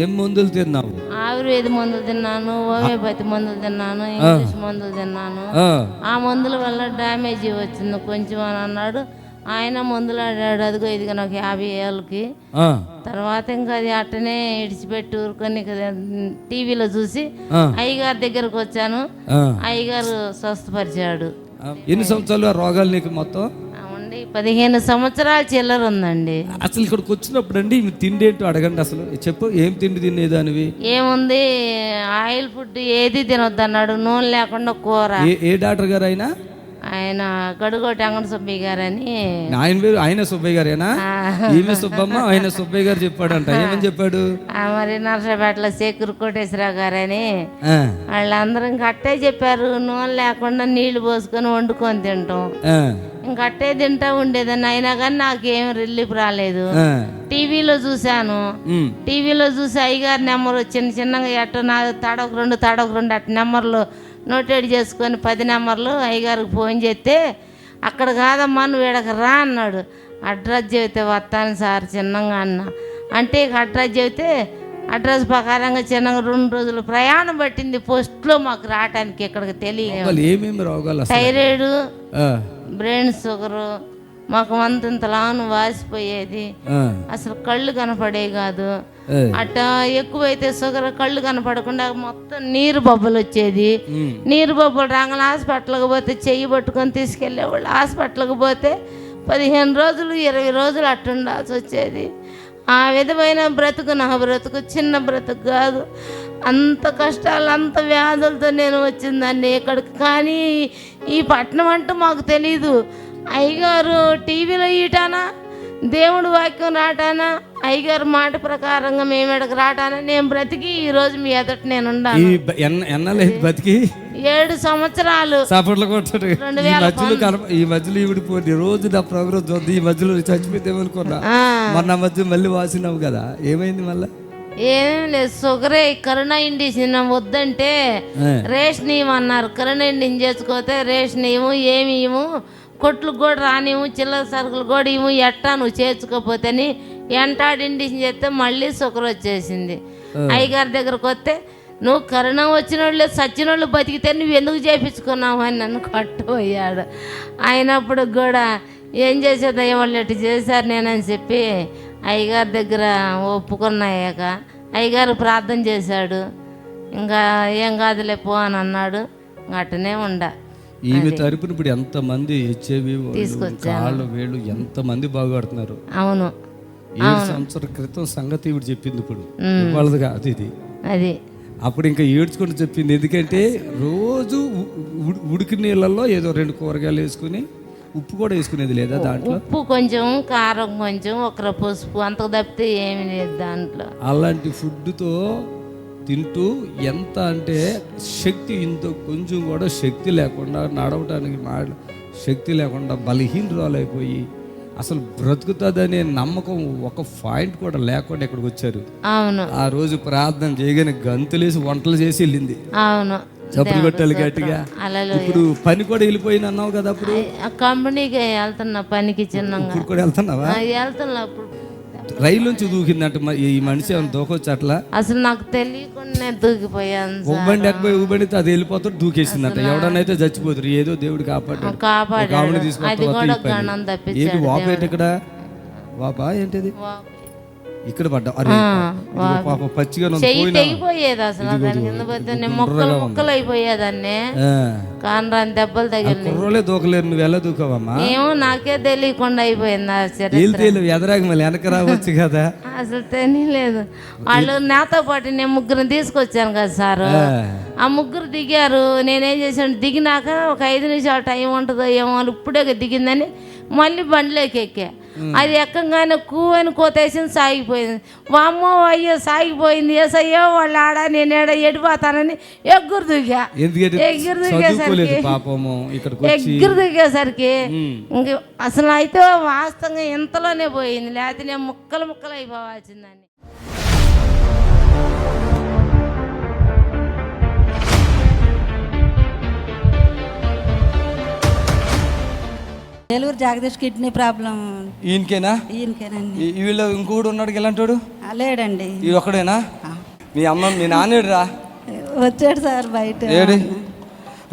ఏం మందులు తిన్నావు? ఆయుర్వేద మందులు తిన్నాను, హోమియోపతి మందులు తిన్నాను, ఇంగ్లీష్ మందులు తిన్నాను. ఆ మందుల వల్ల డ్యామేజ్ వచ్చింది కొంచెం అని అన్నాడు. ఆయన మందులు ఆడాడు. అదిగో ఇదిగా నాకు 50 ఏళ్ళకి. తర్వాత ఇంకా అది అట్టనే ఇడిచిపెట్టి ఊరుకొని టీవీలో చూసి అయ్యగారి దగ్గరకు వచ్చాను. అయ్యగారు స్వస్థపరిచాడు. ఎన్ని సంవత్సరాలు రోగాలు నీకు మొత్తం? అండి 15 సంవత్సరాల చిల్లర ఉందండి. అసలు ఇక్కడికి వచ్చినప్పుడు అండి మీ తిండి ఏంటో అడగండి. అసలు చెప్పు, ఏం తిండి తినేదానివి? ఏముంది, ఆయిల్ ఫుడ్ ఏది తినొద్దు అన్నాడు, నూనె లేకుండా కూర. ఏ డాక్టర్ గారు ఆయన? ఆయన గడుగోటి అంగడి సుబ్బయ్య గారు అని. ఆయన పేరు ఆయన సుబ్బయ్య గారేనా? ఈమె సుబ్బమ్మ, ఆయన సుబ్బయ్య గారు చెప్పాడంట. ఏమని చెప్పాడు? మరి నర్సపేటలో శేఖర్ కోటేశ్వరరావు గారని వాళ్ళందరూ ఇంక అట్టే చెప్పారు, నూనె లేకుండా నీళ్లు పోసుకొని వండుకొని తింటాం. ఇంక అట్టే తింటా ఉండేదాన్ని. అయినా కానీ నాకేం రిలీఫ్ రాలేదు. టీవీలో చూశాను, టీవీలో చూసి అయ్యగారి నెంబర్ చిన్నగా ఎట్ట నా తడొక రెండు అట్ట నెంబర్లు నోటెడ్ చేసుకొని 10 నెంబర్లు అయ్యగారికి ఫోన్ చేస్తే, అక్కడ కాదమ్మా నువ్వు ఈడకి రా అన్నాడు. అడ్రస్ చెబితే వస్తాను సార్ చిన్నగా అన్న. అంటే ఇక అడ్రస్ చెబితే అడ్రస్ ప్రకారంగా చిన్నగా 2 రోజులు ప్రయాణం పట్టింది పోస్ట్లో మాకు రావటానికి. ఇక్కడికి తెలియదు. థైరాయిడ్, బ్రెయిన్ షుగరు, మాకు వంతంతలాను వాసిపోయేది, అసలు కళ్ళు కనపడే కాదు. అట్టా ఎక్కువైతే షుగర్ కళ్ళు కనపడకుండా మొత్తం నీరు బొబ్బలు వచ్చేది. నీరు బొబ్బలు రాగానే హాస్పిటల్కి పోతే చెయ్యి పట్టుకొని తీసుకెళ్ళేవాళ్ళు. హాస్పిటల్కి పోతే 15 రోజులు 20 రోజులు అట్టుండాల్సి వచ్చేది. ఆ విధమైన బ్రతుకు నా బ్రతుకు చిన్న బ్రతుకు కాదు. అంత కష్టాలు అంత వ్యాధులతో నేను వచ్చిందండి ఇక్కడికి. కానీ ఈ పట్టణం అంటూ మాకు తెలీదు. అయ్యగారు టీవీలో ఈటానా, దేవుడు వాక్యం రాటానా, అయ్యగారు మాట ప్రకారంగా మేము ఇక్కడికి రాటానా నేను బ్రతికి ఈరోజు మీ ఎదుట నేను ఉన్నాను. 7 సంవత్సరాలు. ఈ మధ్యలో ఈవిడ పోటీ రోజు నా ప్రోగ్రాం చూద్దాం. ఈ మధ్యలో చచ్చిపోతేమనుకున్నా, మొన్న మధ్య మళ్ళీ వాసినావు కదా, ఏమైంది మళ్ళా? ఏం లేదు, షుగరే. కరోనా ఇండిషన్ వద్దంటే రేషన్ ఇవ్వమన్నారు. కరోనా ఇండిషన్ చేసుకోతే రేషన్ ఇవ్వు, ఏమి ఇవ్వు, కొట్లు కూడా రానివ్వు, చిల్లర సరుకులు కూడా ఇవ్వు, ఎట్టా నువ్వు చేర్చుకోపోతే అని ఎంటాడు ఇండిషన్ చేస్తే మళ్ళీ షుగర్ వచ్చేసింది. అయ్యగారి దగ్గరకు వస్తే నువ్వు కరోనా వచ్చిన వాళ్ళు సచ్చిన వాళ్ళు బతికితే నువ్వు ఎందుకు చేయించుకున్నావు అని నన్ను కొట్టబోయాడు. అయినప్పుడు కూడా ఏం చేసేది వాళ్ళు ఎట్టు చేశారు నేనని చెప్పి అయ్యగారి దగ్గర ఒప్పుకున్నాయాక అయ్యగారు ప్రార్థన చేశాడు. ఇంకా ఏం కాదులే పో అని అన్నాడు. అట్టనే ఉండ. ఈమె తరపున ఇప్పుడు ఎంతమంది హెచ్ఐవి కాళ్ళు వేళ్ళు ఎంతమంది బాగుపడుతున్నారు. అవును, 7 సంవత్సరాల క్రితం సంగతి ఇప్పుడు చెప్పింది. ఇప్పుడు వాళ్ళది కాదు ఇది. అది అప్పుడు ఇంకా ఏడ్చుకుంటూ చెప్పింది. ఎందుకంటే రోజు ఉడికి నీళ్ళల్లో ఏదో 2 కూరగాయలు వేసుకుని ఉప్పు కూడా వేసుకునేది లేదా దాంట్లో? ఉప్పు కొంచెం, కారం కొంచెం, ఒకరు పసుపు, అంతకు తప్పితే ఏమి లేదు దాంట్లో. అలాంటి ఫుడ్తో తింటూ ఎంత అంటే శక్తి, ఇంత కొంచెం కూడా శక్తి లేకుండా నడవటానికి శక్తి లేకుండా బలహీనరాలైపోయి అసలు బ్రతుకుతుందనే నమ్మకం ఒక పాయింట్ కూడా లేకుండా ఇక్కడికి వచ్చారు. అవును, ఆ రోజు ప్రార్థన చేయగానే గంతులేసి వంటలు చేసి వెళ్ళింది. అవును, చప్పులు కొట్టాలి గట్టిగా. ఇప్పుడు పని కూడా వెళ్ళిపోయింది అన్నావు కదా, అప్పుడు కంపెనీకి వెళ్తున్నా పనికి చిన్నగా. ఇప్పుడు కూడా వెళ్తున్నావా? వెళ్తున్నా. అప్పుడు రైలు నుంచి దూకిందంట ఈ మనిషి, ఏమైనా దూకొచ్చు అట్లా? అసలు నాకు తెలియకుండా దూకిపోయాను. ఉబ్బండి ఎక్కబోయి ఉబ్బండితే అది వెళ్ళిపోతాడు, దూకేసిందంట. ఎవడనైతే చచ్చిపోతారు, ఏదో దేవుడు కాపాడాడు. ఏంటి వాపేట ఇక్కడ? వాపా ఏంటిది? ఇక్కడ పడ్డా. అరే పాప పచ్చిగా తెగిపోయేది అసలు. దాని కింద పోతే మొక్కలు మొక్కలు అయిపోయేదాన్ని. కానరాని దెబ్బలు తగిలి దూకలేరు. నువ్వు ఎలా దూకావమ్మా? ఏమో నాకే తెలియకుండా అయిపోయింది. ఎదురాగి మళ్ళీ వెనక రావచ్చు కదా. అసలు తెలియలేదు. వాళ్ళు నాతో పాటు నేను 3 తీసుకొచ్చాను కదా సారు. ఆ 3 దిగారు. నేనేం చేశాను, దిగినాక ఒక 5 నిమిషాలు టైం ఉంటుందో ఏమో అని ఇప్పుడే దిగిందని మళ్ళీ బండిలోకి ఎక్కా. అది ఎక్కగానే కూవని కోతేసింది, సాగిపోయింది. వామ్మో అయ్యో సాగిపోయింది, ఏసయ్యో వాళ్ళు ఆడ నేను ఏడ ఎడిపోతానని ఎగ్గురు దిగా. ఎగ్గురు దిగేసరికి ఇంక అసలు అయితే వాస్తవంగా ఇంతలోనే పోయింది, లేకపోతే నేను ముక్కలు ముక్కలు అయిపోవాల్సిందని. Eluru Jagadish kidney problem. ఈయనకేనా? ఈయనకేనండి. వీళ్ళు ఇంకొకడు ఉన్నాడు ఎలాంటాడు? లేడండి. ఇది ఒక్కడేనా? మీ అమ్మ మీ నాన్నేడురా? వచ్చాడు సార్ బయట. ఏడి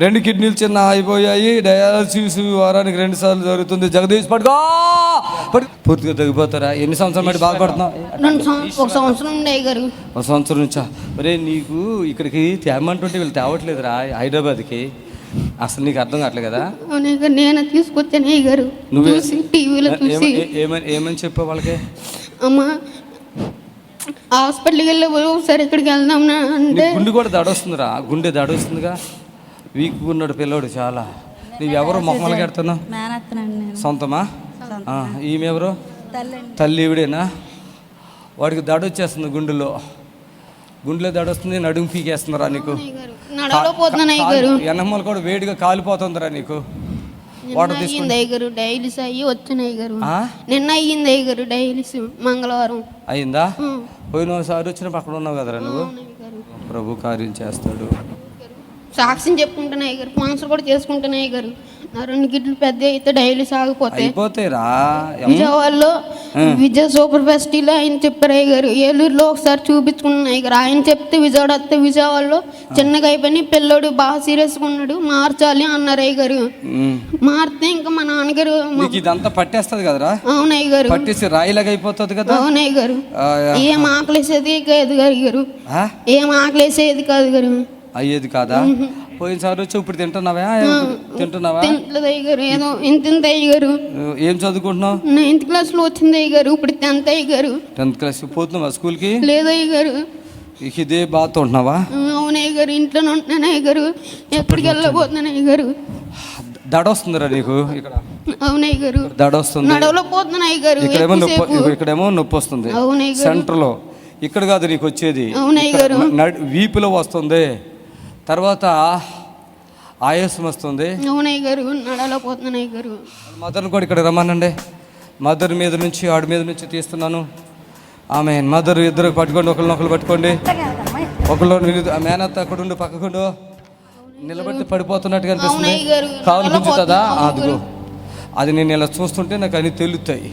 2 కిడ్నీలు చిన్న అయిపోయాయి. డయాలసిస్ వారానికి 2 సార్లు జరుగుతుంది. జగదీష్ పడుకో పూర్తిగా తగ్గిపోతారా? ఎన్ని సంవత్సరాలు బట్టి బాధపడుతున్నావు? 1 సంవత్సరం ఉండే గారు. 1 సంవత్సరం నుంచా? మరే నీకు ఇక్కడికి తేమంటుంటే వీళ్ళు తేవట్లేదురా హైదరాబాద్కి. అసలు నీకు అర్థం కావట్లేదు కదా? అవును అయ్యగారు, నేను తీసుకొచ్చాను అయ్యగారు. నువ్వే చూసి టీవీలో చూసి ఏమని చెప్పావు వాళ్ళకి? అమ్మ హాస్పిటల్కి వెళ్ళి ఒకసారి ఇక్కడికి వెళ్దాం అంటే గుండె కూడా దడొస్తుందిరా, గుండె దడొస్తుందిగా. వీక్ ఉన్నాడు పిల్లోడు చాలా. నువ్వెవరో మొహమ్మలు కడుతున్నావు? సొంతమా? ఈమెవరు? తల్లి ఈవిడేనా? వాడికి దడొచ్చేస్తుంది గుండెలో దడొస్తుంది, నడుము పీకేస్తుందిరా నీకు. ఎన్నమ్మలు కూడా వేడిగా కాలిపోతుందిరా నీకు. వాటర్ తీసుకుంది అయ్యగారు, డైలీస్ అయ్యి వచ్చాను అయ్యగారు. నిన్న అయ్యింది అయ్యగారు డైలీస్, మంగళవారం అయిందా? పోయినసారి వచ్చినప్పుడు అక్కడ ఉన్నావు కదరా నువ్వు. ప్రభు కార్యం చేస్తాడు. సాక్ష్యం చెప్పుకుంటాను అయ్యగారు, స్పాన్సర్ కూడా చేసుకుంటాను అయ్యగారు. నా 2 కిడ్లు పెద్ద అయితే డైలీ అయిపోతాయిరా. విజయవాడలో విజయ సూపర్ ఫెస్టివల్ ఆయన చెప్పారు అయ్యగారు. ఏలూరులో ఒకసారి చూపించుకున్నాను అయ్యగారు. ఆయన చెప్తే విజయవాడ వస్తే విజయవాడలో చిన్నగా అయిపోయి పిల్లోడు బాగా సీరియస్గా ఉన్నాడు, మార్చాలి అన్నారు అయ్యగారు. మారితే ఇంకా మా నాన్నగారు ఇదంతా పట్టేస్తుంది కదరా. అవును అయ్యగారు, పట్టేసి రాయిలాగా అయిపోతుంది కదా. అవును అయ్యగారు, ఏం ఆకలేసేది కాదు గారు, ఏం ఆకలేసేది కాదు గారు. అయ్యేది కాదా? పోయినసారి వచ్చి ఇప్పుడు తింటున్నావా? తింటలేదు అయ్యగారు, ఏదో ఇంత అయ్యగారు. ఏం చదువుకుంటున్నావు? 9th క్లాస్లో వచ్చింది అయ్యగారు, ఇప్పుడు 10th అయ్యగారు. 10th క్లాస్ పోతున్నావా స్కూల్కి? లేదు అయ్యగారు. ఇదే బాధ ఉంటున్నావా? అవును అయ్యగారు, ఇంట్లోనే ఉంటున్నాను అయ్యగారు, ఎక్కడికి వెళ్ళబోతున్నాను అయ్యగారు. దడొస్తుందిరా నీకు ఇక్కడ. అవును అయ్యగారు, దడొస్తుంది, నడవలో పోతున్నాను అయ్యగారు. ఇక్కడేమో నొప్పి వస్తుంది అవును సెంటర్ లో. ఇక్కడ కాదు నీకు వచ్చేది, అవును అయ్యగారు, వీపులో వస్తుంది, తర్వాత ఆయాసం వస్తుంది. అవును అయ్యగారు, నడవలో పోతున్నాను అయ్యగారు. మదర్ని కూడా ఇక్కడ రమ్మనండి. మదర్ మీద నుంచి ఆడి మీద నుంచి తీస్తున్నాను. ఆమె మదర్ ఇద్దరు పట్టుకోండి, ఒకరినొకరు పట్టుకోండి. ఒకళ్ళు మేనత్త అక్కడ ఉండి పక్కకుండు, నిలబడితే పడిపోతున్నట్టుగా అనిపిస్తుంది. కాలు గుంజుతుందా? అదిగో అది నేను ఇలా చూస్తుంటే నాకు అన్ని తెలుస్తాయి.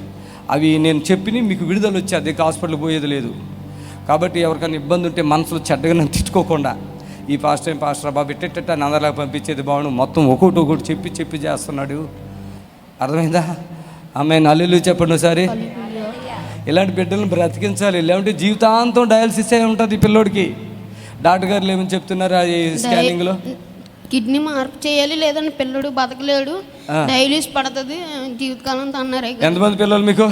అవి నేను చెప్పిన మీకు విడుదల వచ్చి అదే హాస్పిటల్ పోయేది లేదు. కాబట్టి ఎవరికైనా ఇబ్బంది ఉంటే మనసులో చెడ్డగా నన్ను తిట్టుకోకుండా, ఈ పాస్టర్ బాబు ఇట్టేట అందరిలాగా పంపించేది బాగుండు, మొత్తం ఒకటి చెప్పి చేస్తున్నాడు. అర్థమైందా? ఆమె నల్లులు చెప్పండి ఒకసారి. ఇలాంటి బిడ్డలను బ్రతికించాలి, లేకుంటే జీవితాంతం డయాలసిస్ అయి ఉంటుంది పిల్లోడికి. డాక్టర్ గారు ఏమని చెప్తున్నారు ఈ స్కానింగ్లో? కిడ్నీ మార్పు చేయాలి, లేదంటే పిల్లడు బతకలేడు, డైలీస్ పడుతుంది జీవితకాలం అన్నారు. ఎంతమంది పిల్లలు మీకు?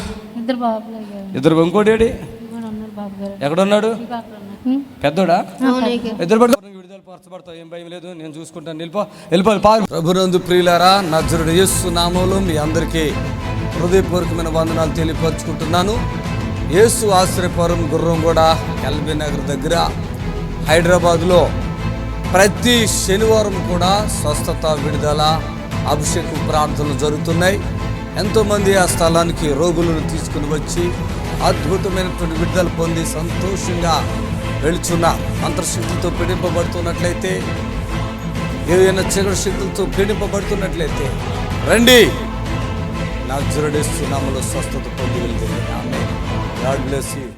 2 బాబులు. ఇంకోటి ఎక్కడున్నాడు? పెద్దోడా? ఇద్దరు విడుదల పరచబడతావు, ఏం భయం లేదు, నేను చూసుకుంటాను. వెళ్ళిపోవాలి. ప్రభునందు ప్రియులారా, నజరుడు యేసు నామములో మీ అందరికీ హృదయపూర్వకమైన వందనాలు తెలియపరుచుకుంటున్నాను. యేసు ఆశ్రయపురం గుర్రంగూడ ఎల్బీ నగర్ దగ్గర హైదరాబాద్లో ప్రతి శనివారం కూడా స్వస్థత, విడుదల, అభిషేకం ప్రార్థనలు జరుగుతున్నాయి. ఎంతోమంది ఆ స్థలానికి రోగులను తీసుకుని వచ్చి అద్భుతమైనటువంటి విడుదల పొంది సంతోషంగా వెళుచున్న, మంత్రశక్తులతో పీడింపబడుతున్నట్లయితే, ఏదైనా చీకటి శక్తులతో పీడింపబడుతున్నట్లయితే రండి, నజరేయుడు యేసు నామములో స్వస్థత పొంది వెళ్తుంది. ఆమేన్. God bless you.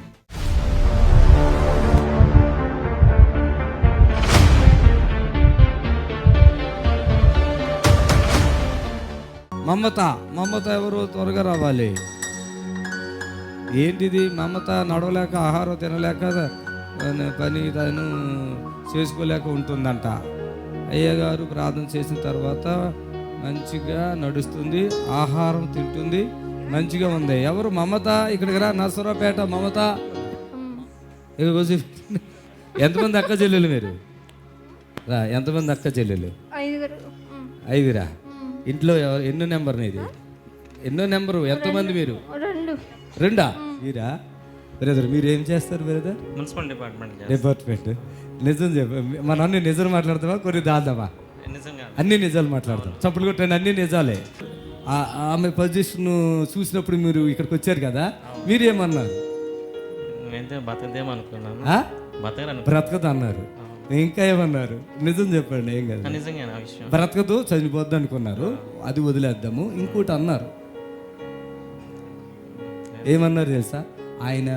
మమత ఎవరు? త్వరగా రావాలి. ఏంటిది మమత? నడవలేక, ఆహారం తినలేక, పని తను చేసుకోలేక ఉంటుందంట. అయ్యగారు ప్రార్థన చేసిన తర్వాత మంచిగా నడుస్తుంది, ఆహారం తింటుంది, మంచిగా ఉంది. ఎవరు? మమత. ఇక్కడికి రా, నర్సరావుపేట మమత. ఎంతమంది అక్క చెల్లెలు మీరు? రా, ఎంతమంది అక్క చెల్లెలు? 5రా. ఇంట్లో ఎన్నో నెంబర్ నీది? ఎన్నో నెంబరు? ఎంతమంది మీరు? 2. మీరా? బ్రదర్ మీరు ఏం చేస్తారు బ్రదర్? Municipal department. నిజం చెప్ప, మన అన్ని నిజం మాట్లాడతావా, కొన్ని దాదావా? అన్ని నిజాలు మాట్లాడతాం. చప్పుడు కొట్టండి, అన్ని నిజాలే. ఆమె పొజిషన్ చూసినప్పుడు మీరు ఇక్కడికి వచ్చారు కదా, మీరేమన్నారు? బ్రతకదు అన్నారు. ఇంకా ఏమన్నారు? నిజం చెప్పండి. ఏం కదా, బ్రతకదు, చనిపోద్దు అనుకున్నారు, అది వదిలేద్దాము. ఇంకోటి అన్నారు. ఏమన్నారు తెలుసా? ఆయన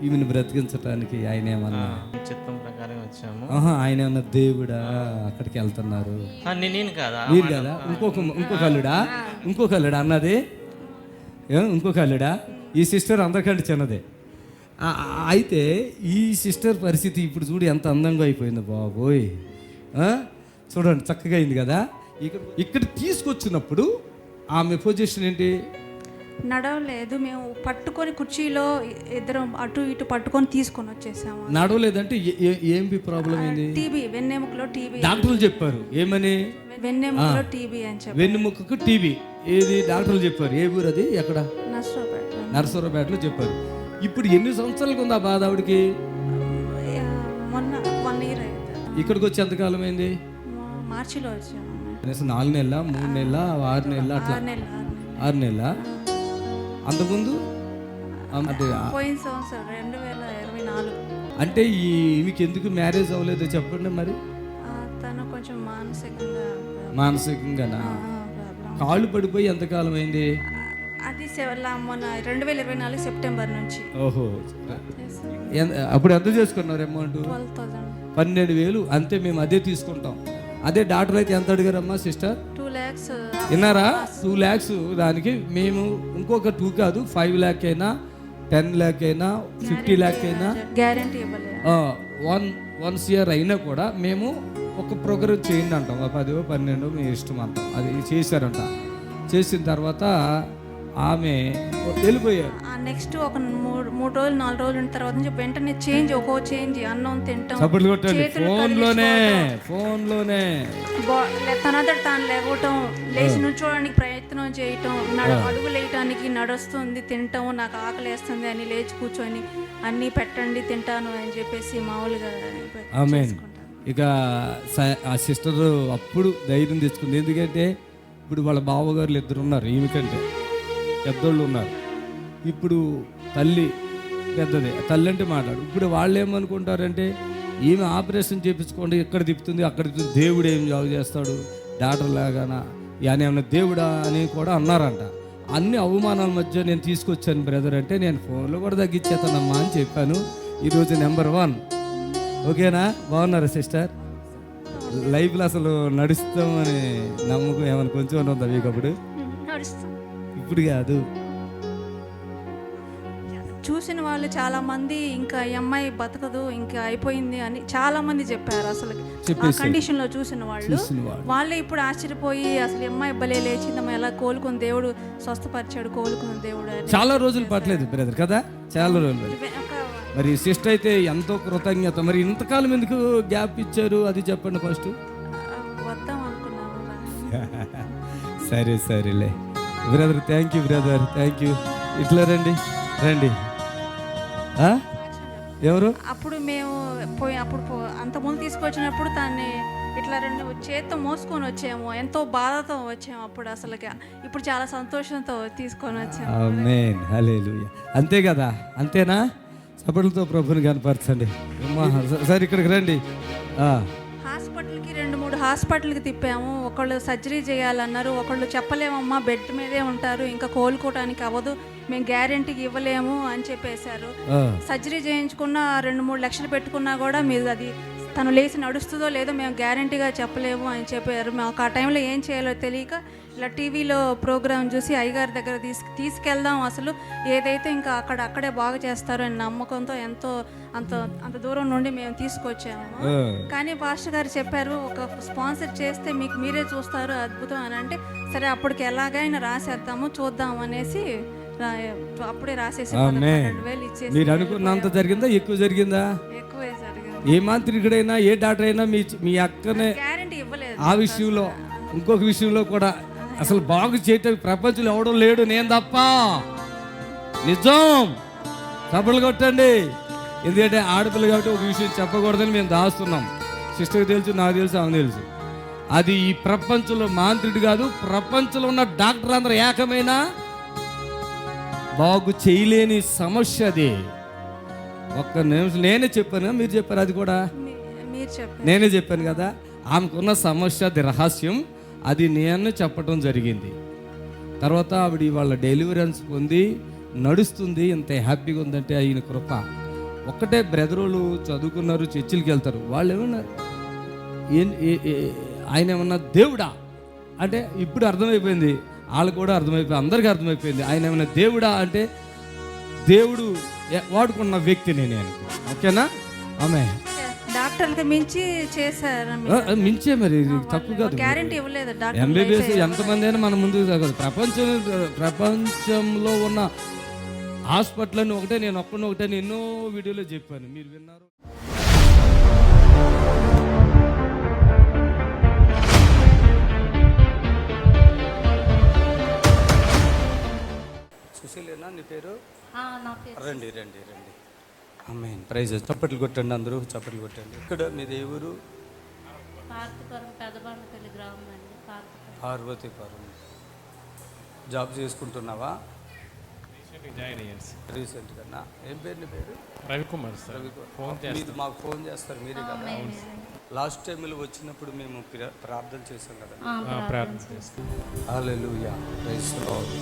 ఈమెను బ్రతికించడానికి ఆయన ఏమన్నా చిత్తం ప్రకారం వచ్చాము. ఆయన ఏమన్నా దేవుడా అక్కడికి వెళ్తున్నారు? మీరు కదా? ఇంకొక అల్లుడా అన్నది? ఇంకొక అల్లుడా? ఈ సిస్టర్ అందరికంటే చిన్నదే. అయితే ఈ సిస్టర్ పరిస్థితి ఇప్పుడు చూడు ఎంత అందంగా అయిపోయింది బాబోయ్. చూడండి, చక్కగా అయింది కదా. ఇక్కడ తీసుకొచ్చినప్పుడు ఆమె పొజిషన్ ఏంటి? నడవలేదు, మేము పట్టుకొని కుర్చీలో ఇద్దరం అటు ఇటు పట్టుకొని తీసుకొని వచ్చేసాము. నడవలేదంటే ఏంటి ప్రాబ్లం ఏంది? టీబీ, వెన్నెముకలో టీబీ. డాక్టర్లు చెప్పారు ఏమని? వెన్నెముకలో టీబీ అని చెప్పి. వెన్నెముకకు టీబీ ఏది డాక్టర్లు చెప్పారు? ఏ ఊరు అది? ఎక్కడ? నర్సరావుపేటలో చెప్పారు. ఇప్పుడు ఎన్ని సంవత్సరాలకు ఉంది ఆ బాధ ఆవిడకి? మొన్న 1 year అయింది. ఇక్కడికి వచ్చి ఎంతకాలం అయింది? మార్చిలో వచ్చాము. 4 నెలల, 3 నెలల, 6 నెలల, అట్లా 6 నెలల. అంతకుముందు పోయిన సంవత్సరం 2024. అంటే ఈమెకి ఎందుకు మ్యారేజ్ అవ్వలేదో చెప్పండి మరి. తను కొంచెం మానసికంగానా? కాళ్ళు పడిపోయి ఎంతకాలం అయింది? అది మొన్న 2024 సెప్టెంబర్ నుంచి. ఓహో, అప్పుడు ఎంత చేసుకున్నారు అమౌంట్? 12,000. అంతే, మేము అదే తీసుకుంటాం. అదే డాక్టర్ అయితే ఎంత అడిగారమ్మా సిస్టర్? 2 lakhs. విన్నారా? 2 lakhs. దానికి మేము ఇంకొక 2 కాదు, 5 lakh అయినా, 10 lakh అయినా, 50 lakh అయినా గ్యారెంటీ ఇవ్వలేదు. 1 year అయినా కూడా మేము ఒక ప్రోగ్రామ్ చేయండి అంటాం. 10, 12 మీ ఇష్టం అంటాం. అది చేశారంట. చేసిన తర్వాత ఆమె వెళ్ళిపోయారు. నెక్స్ట్ ఒక 3 రోజులు 4 రోజులు ఉన్న తర్వాత నుంచి వెంటనే చేంజ్ అన్నం తింటాం. ఫోన్లోనే తనంతట తాను లేవటం, లేచి నుంచోడానికి ప్రయత్నం చేయటం, అడుగులు వేయటానికి నడుస్తుంది, తింటాం, నాకు ఆకలి వేస్తుంది అని లేచి కూర్చొని అన్నీ పెట్టండి తింటాను అని చెప్పేసి మామూలుగా. ఇక ఆ సిస్టర్ అప్పుడు ధైర్యం తెచ్చుకుంది. ఎందుకంటే ఇప్పుడు వాళ్ళ బావగారులు 2 ఉన్నారు, ఈమెకంటే పెద్దోళ్ళు ఉన్నారు. ఇప్పుడు తల్లి పెద్దదే, తల్లి అంటే మాట్లాడు. ఇప్పుడు వాళ్ళు ఏమనుకుంటారంటే ఈమె ఆపరేషన్ చేయించుకోండి, ఇక్కడ తిప్పుతుంది అక్కడ తిప్పుతుంది, దేవుడు ఏం జాబ్ చేస్తాడు డాక్టర్ లాగానా, అని ఏమన్నా దేవుడా అని కూడా అన్నారంట. అన్ని అవమానాల మధ్య నేను తీసుకొచ్చాను బ్రదర్ అంటే, నేను ఫోన్లో కూడా తగ్గించేస్తానమ్మా అని చెప్పాను. ఈరోజు నెంబర్ 1. ఓకేనా? బాగున్నారా సిస్టర్? లైఫ్లో అసలు నడుస్తామని నమ్మకం ఏమైనా కొంచెం ఉందా మీకు? అప్పుడు ఇప్పుడు కాదు. చూసిన వాళ్ళు చాలా మంది ఇంకా ఈ అమ్మాయి బతకదు, ఇంకా అయిపోయింది అని చాలా మంది చెప్పారు. అసలు ఆ కండిషన్ లో చూసిన వాళ్ళే ఇప్పుడు ఆశ్చర్యపోయి, అసలు అమ్మాయి భలే లేచిందమ్మా, ఎలా కోలుకుని దేవుడు స్వస్థపరిచాడు, కోలుకుని దేవుడు. చాలా రోజులు పట్టలేదు బ్రదర్ కదా, చాలా రోజులు. మరి సిస్టర్ అయితే ఎంతో కృతజ్ఞత. మరి ఇంతకాలం ఎందుకు గ్యాప్ ఇచ్చారు అది చెప్పండి ఫస్ట్. వద్దాం అనుకున్నాము. సరేలే brother, thank you brother, thank you. ఇట్లా రండి. ఎవరు? అప్పుడు మేము అంతకుముందు తీసుకొచ్చినప్పుడు దాన్ని ఇట్లా 2 చేత్తో మోసుకొని వచ్చాము, ఎంతో బాధతో వచ్చాము అప్పుడు. అసలుగా ఇప్పుడు చాలా సంతోషంతో తీసుకొని వచ్చాము. ఆమేన్, హల్లెలూయా. అంతే కదా? అంతేనా? చప్పట్లతో ప్రభుని కనపరచండి. సరే ఇక్కడికి రండి. హాస్పిటల్కి 2-3 హాస్పిటల్కి తిప్పాము. ఒకళ్ళు సర్జరీ చేయాలన్నారు, ఒకళ్ళు చెప్పలేమమ్మా బెడ్ మీదే ఉంటారు, ఇంకా కోలుకోవడానికి అవ్వదు, మేము గ్యారెంటీకి ఇవ్వలేము అని చెప్పేశారు. సర్జరీ చేయించుకున్న 2-3 లక్షలు పెట్టుకున్నా కూడా మీరు అది తను లేచి నడుస్తుందో లేదో మేము గ్యారెంటీగా చెప్పలేము అని చెప్పారు. మాకు ఆ టైంలో ఏం చేయాలో తెలియక ఇలా టీవీలో ప్రోగ్రామ్ చూసి అయ్యగారి దగ్గర తీసుకెళ్దాం, అసలు ఏదైతే ఇంకా అక్కడే బాగా చేస్తారు అని నమ్మకంతో అంత దూరం నుండి మేము తీసుకొచ్చాము. కానీ పాస్టర్ గారు చెప్పారు, ఒక స్పాన్సర్ చేస్తే మీకు మీరే చూస్తారు అద్భుతం అని అంటే, సరే అప్పటికి ఎలాగైనా రాసేద్దాము చూద్దాం అనేసి అప్పుడే రాసేసి 12,000 ఇచ్చేసి. మీరు అనుకున్నంత జరిగిందా? ఎక్కువ జరిగిందా? ఎక్కువే జరిగింది. ఏ మాంత్రికుడైనా ఏ డాక్టర్ అయినా మీ అక్కనే గ్యారెంటీ ఇవ్వలేదు. ఆ విషయంలో ఇంకొక విషయంలో కూడా అసలు బాగు చేయటం ప్రపంచంలో ఎవడం లేడు, నేను తప్ప. నిజం. చప్పట్లు కొట్టండి. ఎందుకంటే ఆడపిల్ల కాబట్టి ఒక విషయం చెప్పకూడదని మేము దాస్తున్నాం. సిస్టర్కి తెలుసు, నాకు తెలుసు, ఆమె తెలుసు. అది ఈ ప్రపంచంలో మాంత్రుడు కాదు, ప్రపంచంలో ఉన్న డాక్టర్ అందరూ ఏకమైన బాగు చేయలేని సమస్య అది. ఒక్క నిమిషం నేనే చెప్పాను, మీరు చెప్పారు అది కూడా నేనే చెప్పాను కదా. ఆమెకున్న సమస్య, అది రహస్యం, అది నేను చెప్పడం జరిగింది. తర్వాత ఆవిడ వాళ్ళ డెలివరెన్స్ పొంది నడుస్తుంది. ఇంత హ్యాపీగా ఉందంటే ఆయన కృప. ఒక్కటే బ్రదరులు చదువుకున్నారు, చర్చిలకి వెళ్తారు. వాళ్ళు ఏమన్నారు, ఆయన ఏమన్నా దేవుడా అంటే ఇప్పుడు అర్థమైపోయింది, వాళ్ళకు కూడా అర్థమైపోయింది, అందరికీ అర్థమైపోయింది. ఆయన ఏమైనా దేవుడా అంటే దేవుడు వాడుకున్న వ్యక్తి నేను. ఓకేనా? ఆమె డాక్టర్లకు మించి చేశారు. మించే మరి తక్కువ కాదు. గ్యారెంటీ ఇవ్వలేదు ఎంబీబీఎస్ ఎంతమంది అయినా మన ముందుకు తగ్గదు. ప్రపంచంలో ఉన్న హాస్పిటల్ అని ఒకటే, నేను ఒకటే ఎన్నో వీడియోలో చెప్పాను, మీరు విన్నారు. సుశీలేనా నీ పేరు? రండి రండి రండి. ఆమేన్. ప్రైజ్. చప్పట్లు కొట్టండి, అందరూ చప్పట్లు కొట్టండి. ఇక్కడ మీది ఏ ఊరు? పార్వతీపురం. జాబ్ చేసుకుంటున్నావా? రీసెంట్ గా. ఏం పేరు నీ పేరు? రవికుమార్ సార్. మీరు మాకు ఫోన్ చేస్తారు మీరే కదా? లాస్ట్ టైంలో వచ్చినప్పుడు మేము ప్రార్థన చేసాం కదా. హల్లెలూయా. Praise the Lord.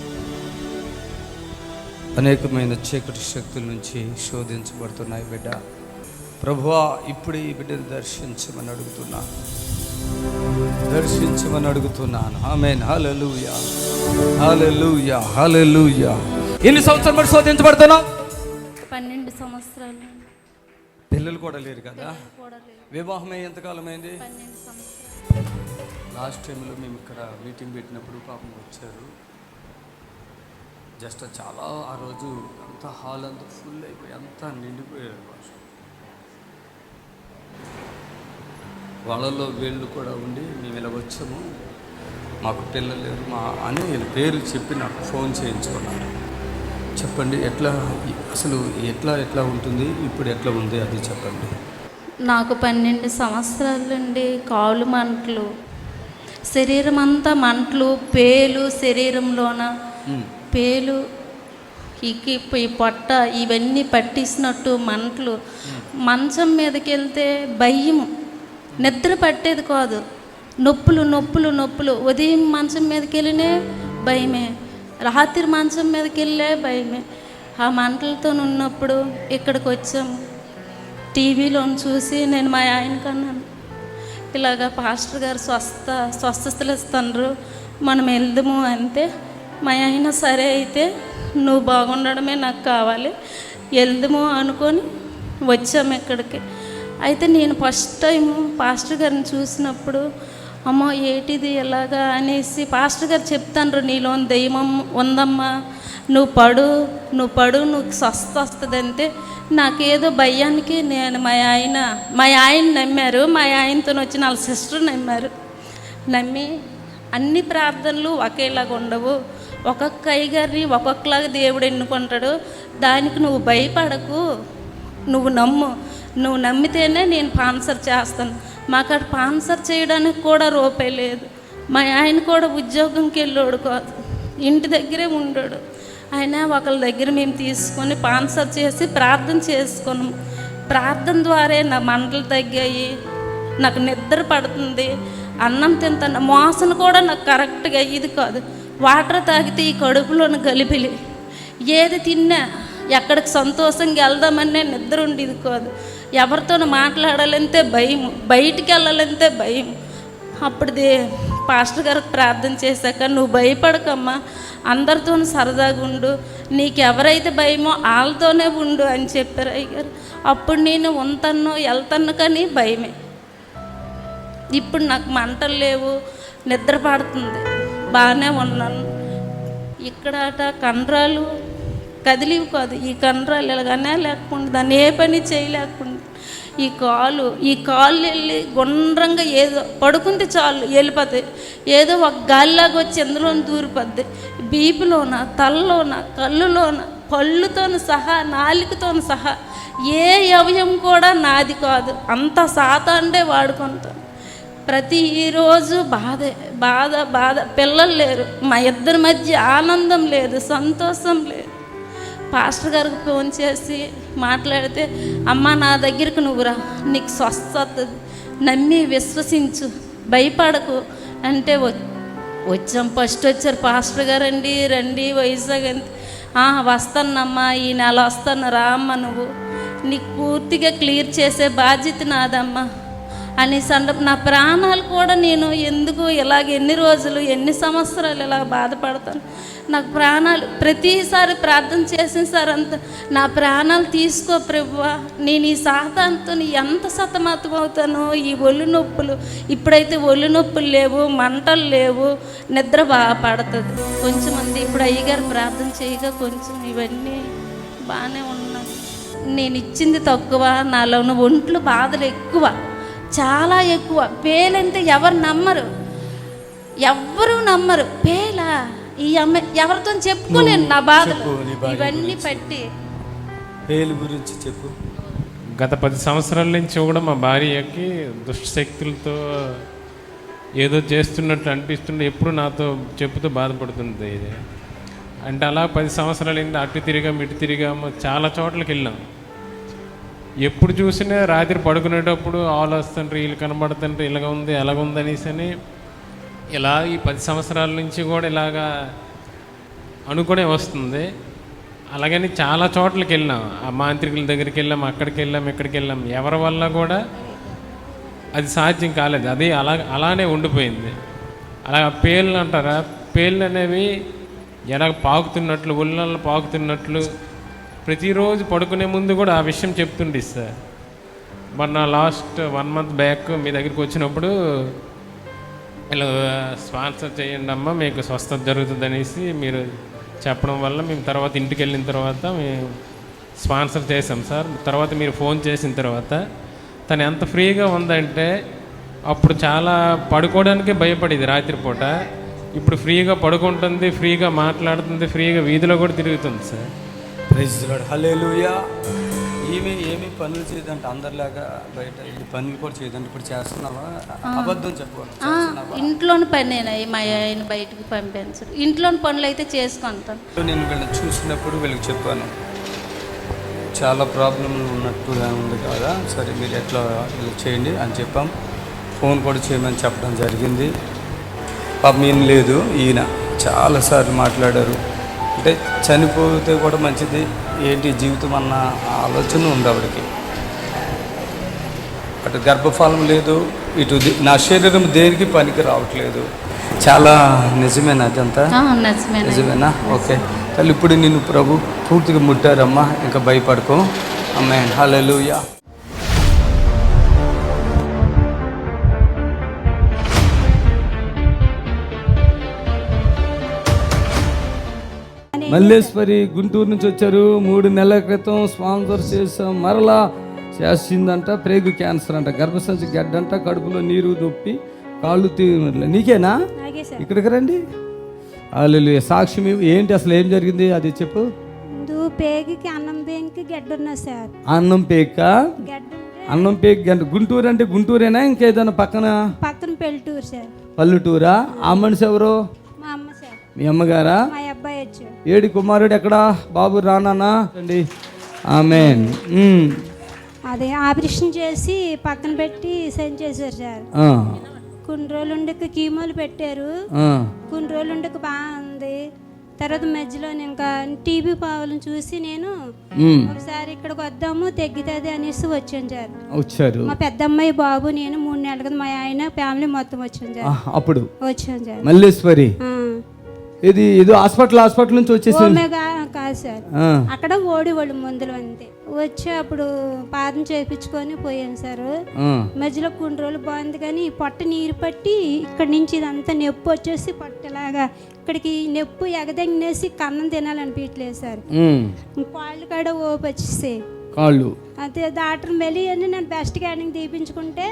అనేకమైన చీకటి శక్తుల నుంచి శోధించబడుతున్నాయి బిడ్డ. ప్రభువా, ఇప్పుడు ఈ బిడ్డను దర్శించమని అడుగుతున్నాను. ఆమేన్. హల్లెలూయా, హల్లెలూయా, హల్లెలూయా. ఎన్ని సంవత్సరాలు బట్టి శోధించబడుతున్నావు? 12 సంవత్సరాలు. పిల్లలు కూడా లేరు కదా? వివాహమై ఎంతకాలం అయింది? 12 సంవత్సరాలు. లాస్ట్ టైంలో మేము ఇక్కడ మీటింగ్ పెట్టినప్పుడు పాపం వచ్చారు. జస్ట్ చాలా ఆ రోజు అంతా హాల్ అంతా ఫుల్ అయిపోయి అంతా నిండిపోయారు. వాళ్ళలో వీళ్ళు కూడా ఉండి మేము ఇలా వచ్చాము, మాకు పిల్లలు లేరు అని వీళ్ళ పేరు చెప్పి నాకు ఫోన్ చేయించుకున్నారు. చెప్పండి, ఎట్లా అసలు ఎట్లా ఉంటుంది, ఇప్పుడు ఎట్లా ఉంది అది చెప్పండి. నాకు 12 సంవత్సరాల నుండి కాళ్ళు మంటలు, శరీరం అంతా మంటలు, పేలు, శరీరంలోన పేలు, ఈ పొట్ట ఇవన్నీ పట్టిసినట్టు మంటలు. మంచం మీదకి వెళ్తే భయం, నిద్ర పట్టేది కాదు, నొప్పులు నొప్పులు నొప్పులు. ఉదయం మంచం మీదకి వెళ్ళినే భయమే, రాత్రి మంచం మీదకి వెళ్ళే భయమే. ఆ మంటలతో ఉన్నప్పుడు ఇక్కడికి వచ్చాము. టీవీలో చూసి నేను మా ఆయనకు అన్నాను, ఇలాగ పాస్టర్ గారు స్వస్థతలు ఇస్తున్నారు, మనం వెళ్దాము అంటే మా ఆయన సరే అయితే నువ్వు బాగుండడమే నాకు కావాలి, వెళ్దాము అనుకొని వచ్చాము ఇక్కడికి. అయితే నేను ఫస్ట్ టైం పాస్టర్ గారిని చూసినప్పుడు అమ్మో ఏటిది ఎలాగా అనేసి పాస్టర్ గారు చెప్తాను, నీలో దైవం ఉందమ్మా, నువ్వు పడు నువ్వు స్వస్థ వస్తుంది అంటే నాకేదో భయానికి నేను మా ఆయన నమ్మారు. మా ఆయనతో వచ్చిన వాళ్ళ సిస్టర్ నమ్మి అన్ని ప్రార్థనలు ఒకేలాగా ఉండవు, ఒక్కొక్క అయ్యగారిని ఒక్కొక్కలాగా దేవుడు ఎన్నుకుంటాడు, దానికి నువ్వు భయపడకు, నువ్వు నమ్మితేనే నేను స్పాన్సర్ చేస్తాను. మాకు అక్కడ స్పాన్సర్ చేయడానికి కూడా రూపాయి లేదు. మా ఆయన కూడా ఉద్యోగంకి వెళ్ళాడు కాదు, ఇంటి దగ్గరే ఉండాడు. ఆయన ఒకళ్ళ దగ్గర మేము తీసుకొని స్పాన్సర్ చేసి ప్రార్థన చేసుకున్నాము. ప్రార్థన ద్వారా నా మంటలు తగ్గాయి, నాకు నిద్ర పడుతుంది, అన్నం తింటాను, మోసన కూడా నాకు కరెక్ట్గా ఇది కాదు. వాటర్ తాగితే ఈ కడుపులోని గలిపిలి, ఏది తిన్నా ఎక్కడికి సంతోషంగా వెళ్దామని నిద్ర ఉండేది కాదు. ఎవరితో మాట్లాడాలంటే భయం, బయటికి వెళ్ళాలంటే భయం. అప్పుడు పాస్టర్ గారికి ప్రార్థన చేశాక, నువ్వు భయపడకమ్మా, అందరితో సరదాగా ఉండు, నీకు ఎవరైతే భయమో వాళ్ళతోనే ఉండు అని చెప్పారు అయ్యగారు. అప్పుడు నేను వెళ్తాను కానీ భయమే. ఇప్పుడు నాకు మంటలు లేవు, నిద్ర పడుతుంది, బాగానే ఉన్నాను. ఇక్కడ కండరాలు కదిలివి కాదు, ఈ కండరాలు ఎలాగనే లేకుండా దాన్ని ఏ పని చేయలేకుండా ఈ కాళ్ళు వెళ్ళి గుండ్రంగా ఏదో పడుకుంటే చాలు వెళ్ళిపోతాయి, ఏదో ఒక గాలిలాగా వచ్చి ఎందులో దూరిపోద్ది. బీపులోన, తలలోన, కళ్ళులోన, పళ్ళుతోను సహా, నాలుకతోను సహా ఏ అవయం కూడా నాది కాదు, అంత సాతాండే వాడుకుంటాను. ప్రతిరోజు బాధ. పిల్లలు లేరు, మా ఇద్దరి మధ్య ఆనందం లేదు, సంతోషం లేదు. పాస్టర్ గారికి ఫోన్ చేసి మాట్లాడితే, అమ్మ నా దగ్గరికి నువ్వు రా, నీకు స్వస్థత, నమ్మి విశ్వసించు, భయపడకు అంటే వచ్చాం. ఫస్ట్ వచ్చారు పాస్టర్ గారు, రండి వైజాగ్ అంటే, వస్తానమ్మా, ఈ నెల వస్తాను, రా అమ్మ, నీకు పూర్తిగా క్లియర్ చేసే బాధ్యత నాదమ్మా అనేసి నా ప్రాణాలు కూడా నేను ఎందుకు ఇలాగ ఎన్ని రోజులు ఎన్ని సంవత్సరాలు ఇలా బాధపడతాను. నాకు ప్రాణాలు ప్రతిసారి ప్రార్థన చేసిన సార్ అంత నా ప్రాణాలు తీసుకో ప్రభువా, నేను ఈ సాతానుతో ఎంత సతమతం అవుతానో, ఈ ఒళ్ళు నొప్పులు ఇప్పుడైతే ఒళ్ళు నొప్పులు లేవు, మంటలు లేవు, నిద్ర బాగా పడుతుంది కొంచెం మంది. ఇప్పుడు అయ్యగారు ప్రార్థన చేయగా కొంచెం ఇవన్నీ బాగానే ఉన్నాయి. నేను ఇచ్చింది తక్కువ, నాలో ఉన్న ఒంట్లు బాధలు ఎక్కువ, చాలా ఎక్కువ. పేలంటే ఎవరు నమ్మరు, ఎవ్వరూ నమ్మరు. పేలా ఈ అమ్మాయి ఎవరితో చెప్పుకోలేను నా బాధలు ఇవన్నీ పట్టి. పేలు గురించి చెప్పు. గత 10 సంవత్సరాల నుంచి కూడా మా భార్యకి దుష్టశక్తులతో ఏదో చేస్తున్నట్లు అనిపిస్తుండే, ఎప్పుడు నాతో చెప్పుతూ బాధపడుతుంది. ఇది అంటే అలా 10 సంవత్సరాలు అయింది. అటు తిరిగాము ఇటు తిరిగాము, చాలా చోట్లకి వెళ్ళాం. ఎప్పుడు చూసినా రాత్రి పడుకునేటప్పుడు ఆలోచిస్తుంటారు, వీళ్ళు కనబడుతుంటే ఇలాగ ఉంది అలాగ ఉంది అనేసి అని. ఇలా ఈ 10 సంవత్సరాల నుంచి కూడా ఇలాగా అనుకునే వస్తుంది. అలాగని చాలా చోట్లకి వెళ్ళాం, ఆ మాంత్రికుల దగ్గరికి వెళ్ళాం, అక్కడికి వెళ్ళాం, ఇక్కడికి వెళ్ళాం. ఎవరి వల్ల కూడా అది సాధ్యం కాలేదు. అది అలానే ఉండిపోయింది. అలా పేర్లు అంటారా, పేర్లు అనేవి ఎలా పాకుతున్నట్లు, ఒళ్ళల్లో పాకుతున్నట్లు ప్రతిరోజు పడుకునే ముందు కూడా ఆ విషయం చెప్తుండే సార్. మొన్న లాస్ట్ 1 month బ్యాక్ మీ దగ్గరికి వచ్చినప్పుడు ఇలా స్పాన్సర్ చేయండి అమ్మ, మీకు స్వస్థత జరుగుతుంది అనేసి మీరు చెప్పడం వల్ల మేము తర్వాత ఇంటికి వెళ్ళిన తర్వాత మేము స్పాన్సర్ చేసాం సార్. తర్వాత మీరు ఫోన్ చేసిన తర్వాత తను ఎంత ఫ్రీగా ఉందంటే, అప్పుడు చాలా పడుకోవడానికే భయపడేది రాత్రిపూట. ఇప్పుడు ఫ్రీగా పడుకుంటుంది, ఫ్రీగా మాట్లాడుతుంది, ఫ్రీగా వీధిలో కూడా తిరుగుతుంది sir. Praise the lord. Hallelujah. ఏమి పనులు చేయదంటే అందరిలాగా బయట వెళ్ళి పనులు కూడా చేయదంటే ఇప్పుడు చేస్తున్నావా? అబద్ధం చెప్పు. ఇంట్లోని పని మా ఆయన బయటకు పంపించరు, ఇంట్లోని పనులు అయితే చేసుకుంటాను. నేను వీళ్ళని చూసినప్పుడు వీళ్ళకి చెప్పాను, చాలా ప్రాబ్లంలు ఉన్నట్టుగా ఉంది కదా, సరే మీరు ఎట్లా ఇలా చేయండి అని చెప్పాం. ఫోన్ కూడా చేయమని చెప్పడం జరిగింది. పాపం ఏం లేదు, ఈయన చాలాసార్లు మాట్లాడారు. అంటే చనిపోతే కూడా మంచిది ఏంటి జీవితం అన్న ఆలోచన ఉంది ఆవిడకి. అటు గర్భఫలం లేదు, ఇటు నా శరీరం దేనికి పనికి రావట్లేదు. చాలా నిజమేనా అదంతా? నిజమేనా? ఓకే తల్లి, ఇప్పుడు నిన్ను ప్రభు పూర్తిగా ముట్టారమ్మా, ఇంకా భయపడుకో. ఆమేన్. హల్లెలూయా. మల్లేశ్వరి గుంటూరు నుంచి వచ్చారు. 3 నెలల క్రితం స్పాన్సర్ చేసాం. మరలా చేసిందంట. ప్రేగు క్యాన్సర్ అంట, గర్భసంచి గడ్డంట, కడుపులో నీరు నొప్పి, కాళ్ళు నీకేనా? ఇక్కడికి రండి. హల్లెలూయా. సాక్ష్యం ఏంటి, అసలు ఏం జరిగింది అది చెప్పు. పేగుకి అన్నం పేగుకి గడ్డ ఉన్నా సార్. అన్నం పేక, అన్నం పేక గడ్డ. గుంటూరు అంటే గుంటూరేనా ఇంకేదైనా పక్కన పల్లెటూరు సార్. పల్లెటూరా? ఆ మనిషి ఎవరు? మా అమ్మ సార్. మీ అమ్మగారా? మా అబ్బాయి వచ్చాడు. ఏడి కుమారుడు ఎక్కడా? బాబు రానా అండి. ఆమేన్. అదే ఆపరేషన్ చేసి పక్కన పెట్టి సెండ్ చేశారు సార్. కొన్ని రోజులు ఉండక కీమోలు పెట్టారు. కొన్ని రోజులు ఉండక బాగుంది. తర్వాత మధ్యలో ఇంకా టీవీ పావులను చూసి నేను ఒకసారి ఇక్కడికి వద్దాము తగ్గుతుంది అనేసి వచ్చాను సార్. వచ్చారు మా పెద్దమ్మాయి బాబు నేను 3 నెలల కదా మా ఆయన ఫ్యామిలీ మొత్తం వచ్చాను సార్. అప్పుడు వచ్చాను సార్. మల్లేశ్వరి ఇది ఏదో హాస్పిటల్ నుంచి వచ్చేసి కాదు సార్, అక్కడ ఓడి వాళ్ళు మందులు అంతే. వచ్చి అప్పుడు పాదం చేయించుకొని పోయాను సార్. మధ్యలో కొన్ని రోజులు బాగుంది, కానీ పొట్ట నీరు పట్టి ఇక్కడ నుంచి ఇదంతా నొప్పి వచ్చేసి పొట్టలాగా ఇక్కడికి నొప్పు ఎగదగినేసి కన్నం తినాలనిపించలేదు సార్. కాళ్ళు కాడ ఓపు వచ్చేసాయి కాళ్ళు. అదే డాక్టర్ మెలి అని నేను బెస్ట్ స్కానింగ్ తీపించుకుంటే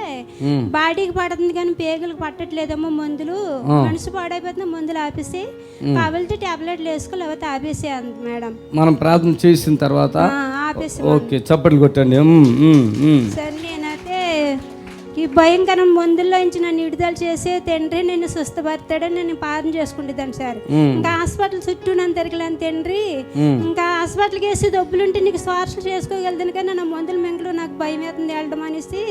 బాడీకి పడుతుంది కానీ పేగులకు పట్టట్లేదమ్మో మందులు, మనసు పాడైపోతుంది మందులు ఆపేసి కావాలంటే టాబ్లెట్లు వేసుకో లేకపోతే ఆపేసి అంది మేడం. మనం ప్రార్థన చేసిన తర్వాత ఆపేసి ఓకే చప్పట్లు కొట్టండి. సరే నేనైతే ఈ భయంకర మందుల్లోంచి నన్ను విడుదల చేసే తండ్రి నేను స్వస్థపడతాడని నేను ప్రార్థన చేసుకుంటుందాను సార్. ఇంకా హాస్పిటల్ చుట్టూ నన్ను తిరగలేని తండ్రి, ఇంకా హాస్పిటల్కి వేసి డబ్బులుంటే నీకు స్వార్థ చేసుకోగలుగుతాను కానీ నా మందులు మెంగలు నాకు భయం అవుతుంది వెళ్ళడం అనేసి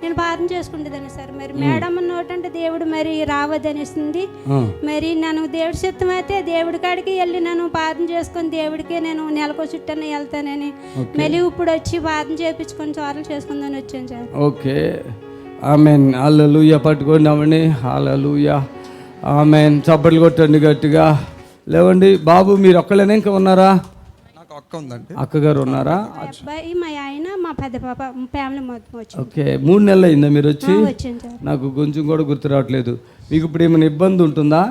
నేను ప్రార్థన చేసుకుంటుందాను సార్. మరి మేడం నోటంటే దేవుడు మరి రావద్దనిస్తుంది. మరి నన్ను దేవుడి చిత్తం అయితే దేవుడి కాడికి వెళ్ళి నన్ను ప్రార్థన చేసుకొని దేవుడికే నేను నెలకో చుట్టూ వెళ్తానని మళ్ళీ ఇప్పుడు వచ్చి ప్రార్థన చేయించుకొని చోరలు చేసుకుందని వచ్చాను సార్. Okay amen. హల్లెలూయా. పట్టుకోండి ఆమెని. హల్లెలూయా. ఆమెన్. చప్పట్లు కొట్టండి గట్టిగా. లేవండి బాబు, మీరు ఒక్కళ్ళేనా ఇంకా ఉన్నారా? నాకు అక్క ఉందండి. అక్కగారు ఉన్నారా? అబ్బాయి మా ఆయన మా పెద్ద పాప ఫ్యామిలీ మొత్తం వచ్చి ఓకే. 3 నెలలు అయిందా మీరు వచ్చి? వచ్చింది సార్. నాకు కొంచెం కూడా గుర్తు రావట్లేదు. మీకు ఇప్పుడు ఏమైనా ఇబ్బంది ఉంటుందా?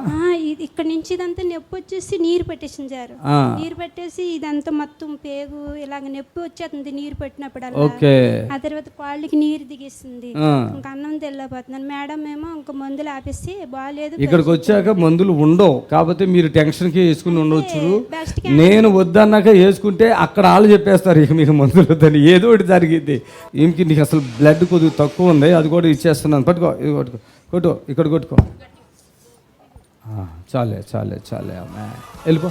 ఇక్కడ నుంచి ఇదంతా నొప్పి వచ్చేసి నీరు పెట్టేసింది సార్. నీరు పెట్టేసి ఇదంతా మొత్తం పేగు ఇలాగ నొప్పి వచ్చేస్తుంది నీరు పెట్టినప్పుడు. ఓకే. ఆ తర్వాత కాళ్ళకి నీరు దిగేస్తుంది. ఇంకా అన్నం తెల్లపోతున్నాను. మేడం ఏమో ఇంకా మందులు ఆపేసి బాగాలేదు. ఇక్కడికి వచ్చాక మందులు ఉండవు కాబట్టి మీరు టెన్షన్కి వేసుకుని ఉండవచ్చు. నేను వద్దన్నాక వేసుకుంటే అక్కడ వాళ్ళు చెప్పేస్తారు ఇక మీకు మందులు వద్దని. ఏదో ఒకటి జరిగింది. ఏమికి నీకు అసలు బ్లడ్ కొద్దిగా తక్కువ ఉంది, అది కూడా ఇచ్చేస్తున్నాను. పట్టుకో, ఇది కొట్టుకో, కొట్టు, ఇక్కడ కొట్టుకో. చాలే చాలే చాలే అమ్మా, వెళ్ళిపో.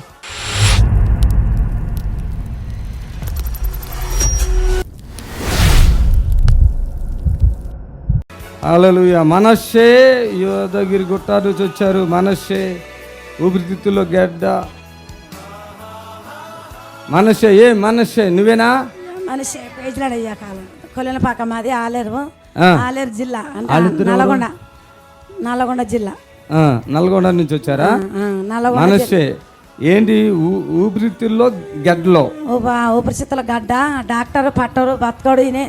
హల్లెలూయా. మనస్సే యోధగిరి గుట్ట నుంచి వచ్చారు. మనస్సే ఊపిరితిత్తుల్లో గడ్డ. మనస్సే మనస్సే నువ్వేనా? మనస్సే పేజలాడయ్యా కాలం కొల్లెనపాక మాది ఆలేరు జిల్లా నల్గొండ జిల్లా. నల్గొండ నుంచి వచ్చారా? మనస్సే ఏంటి ఊపిరితిత్తుల్లో గడ్డలో? ఊపిరితిత్తుల గడ్డ. డాక్టర్ పట్టరు బతకడు ఈయన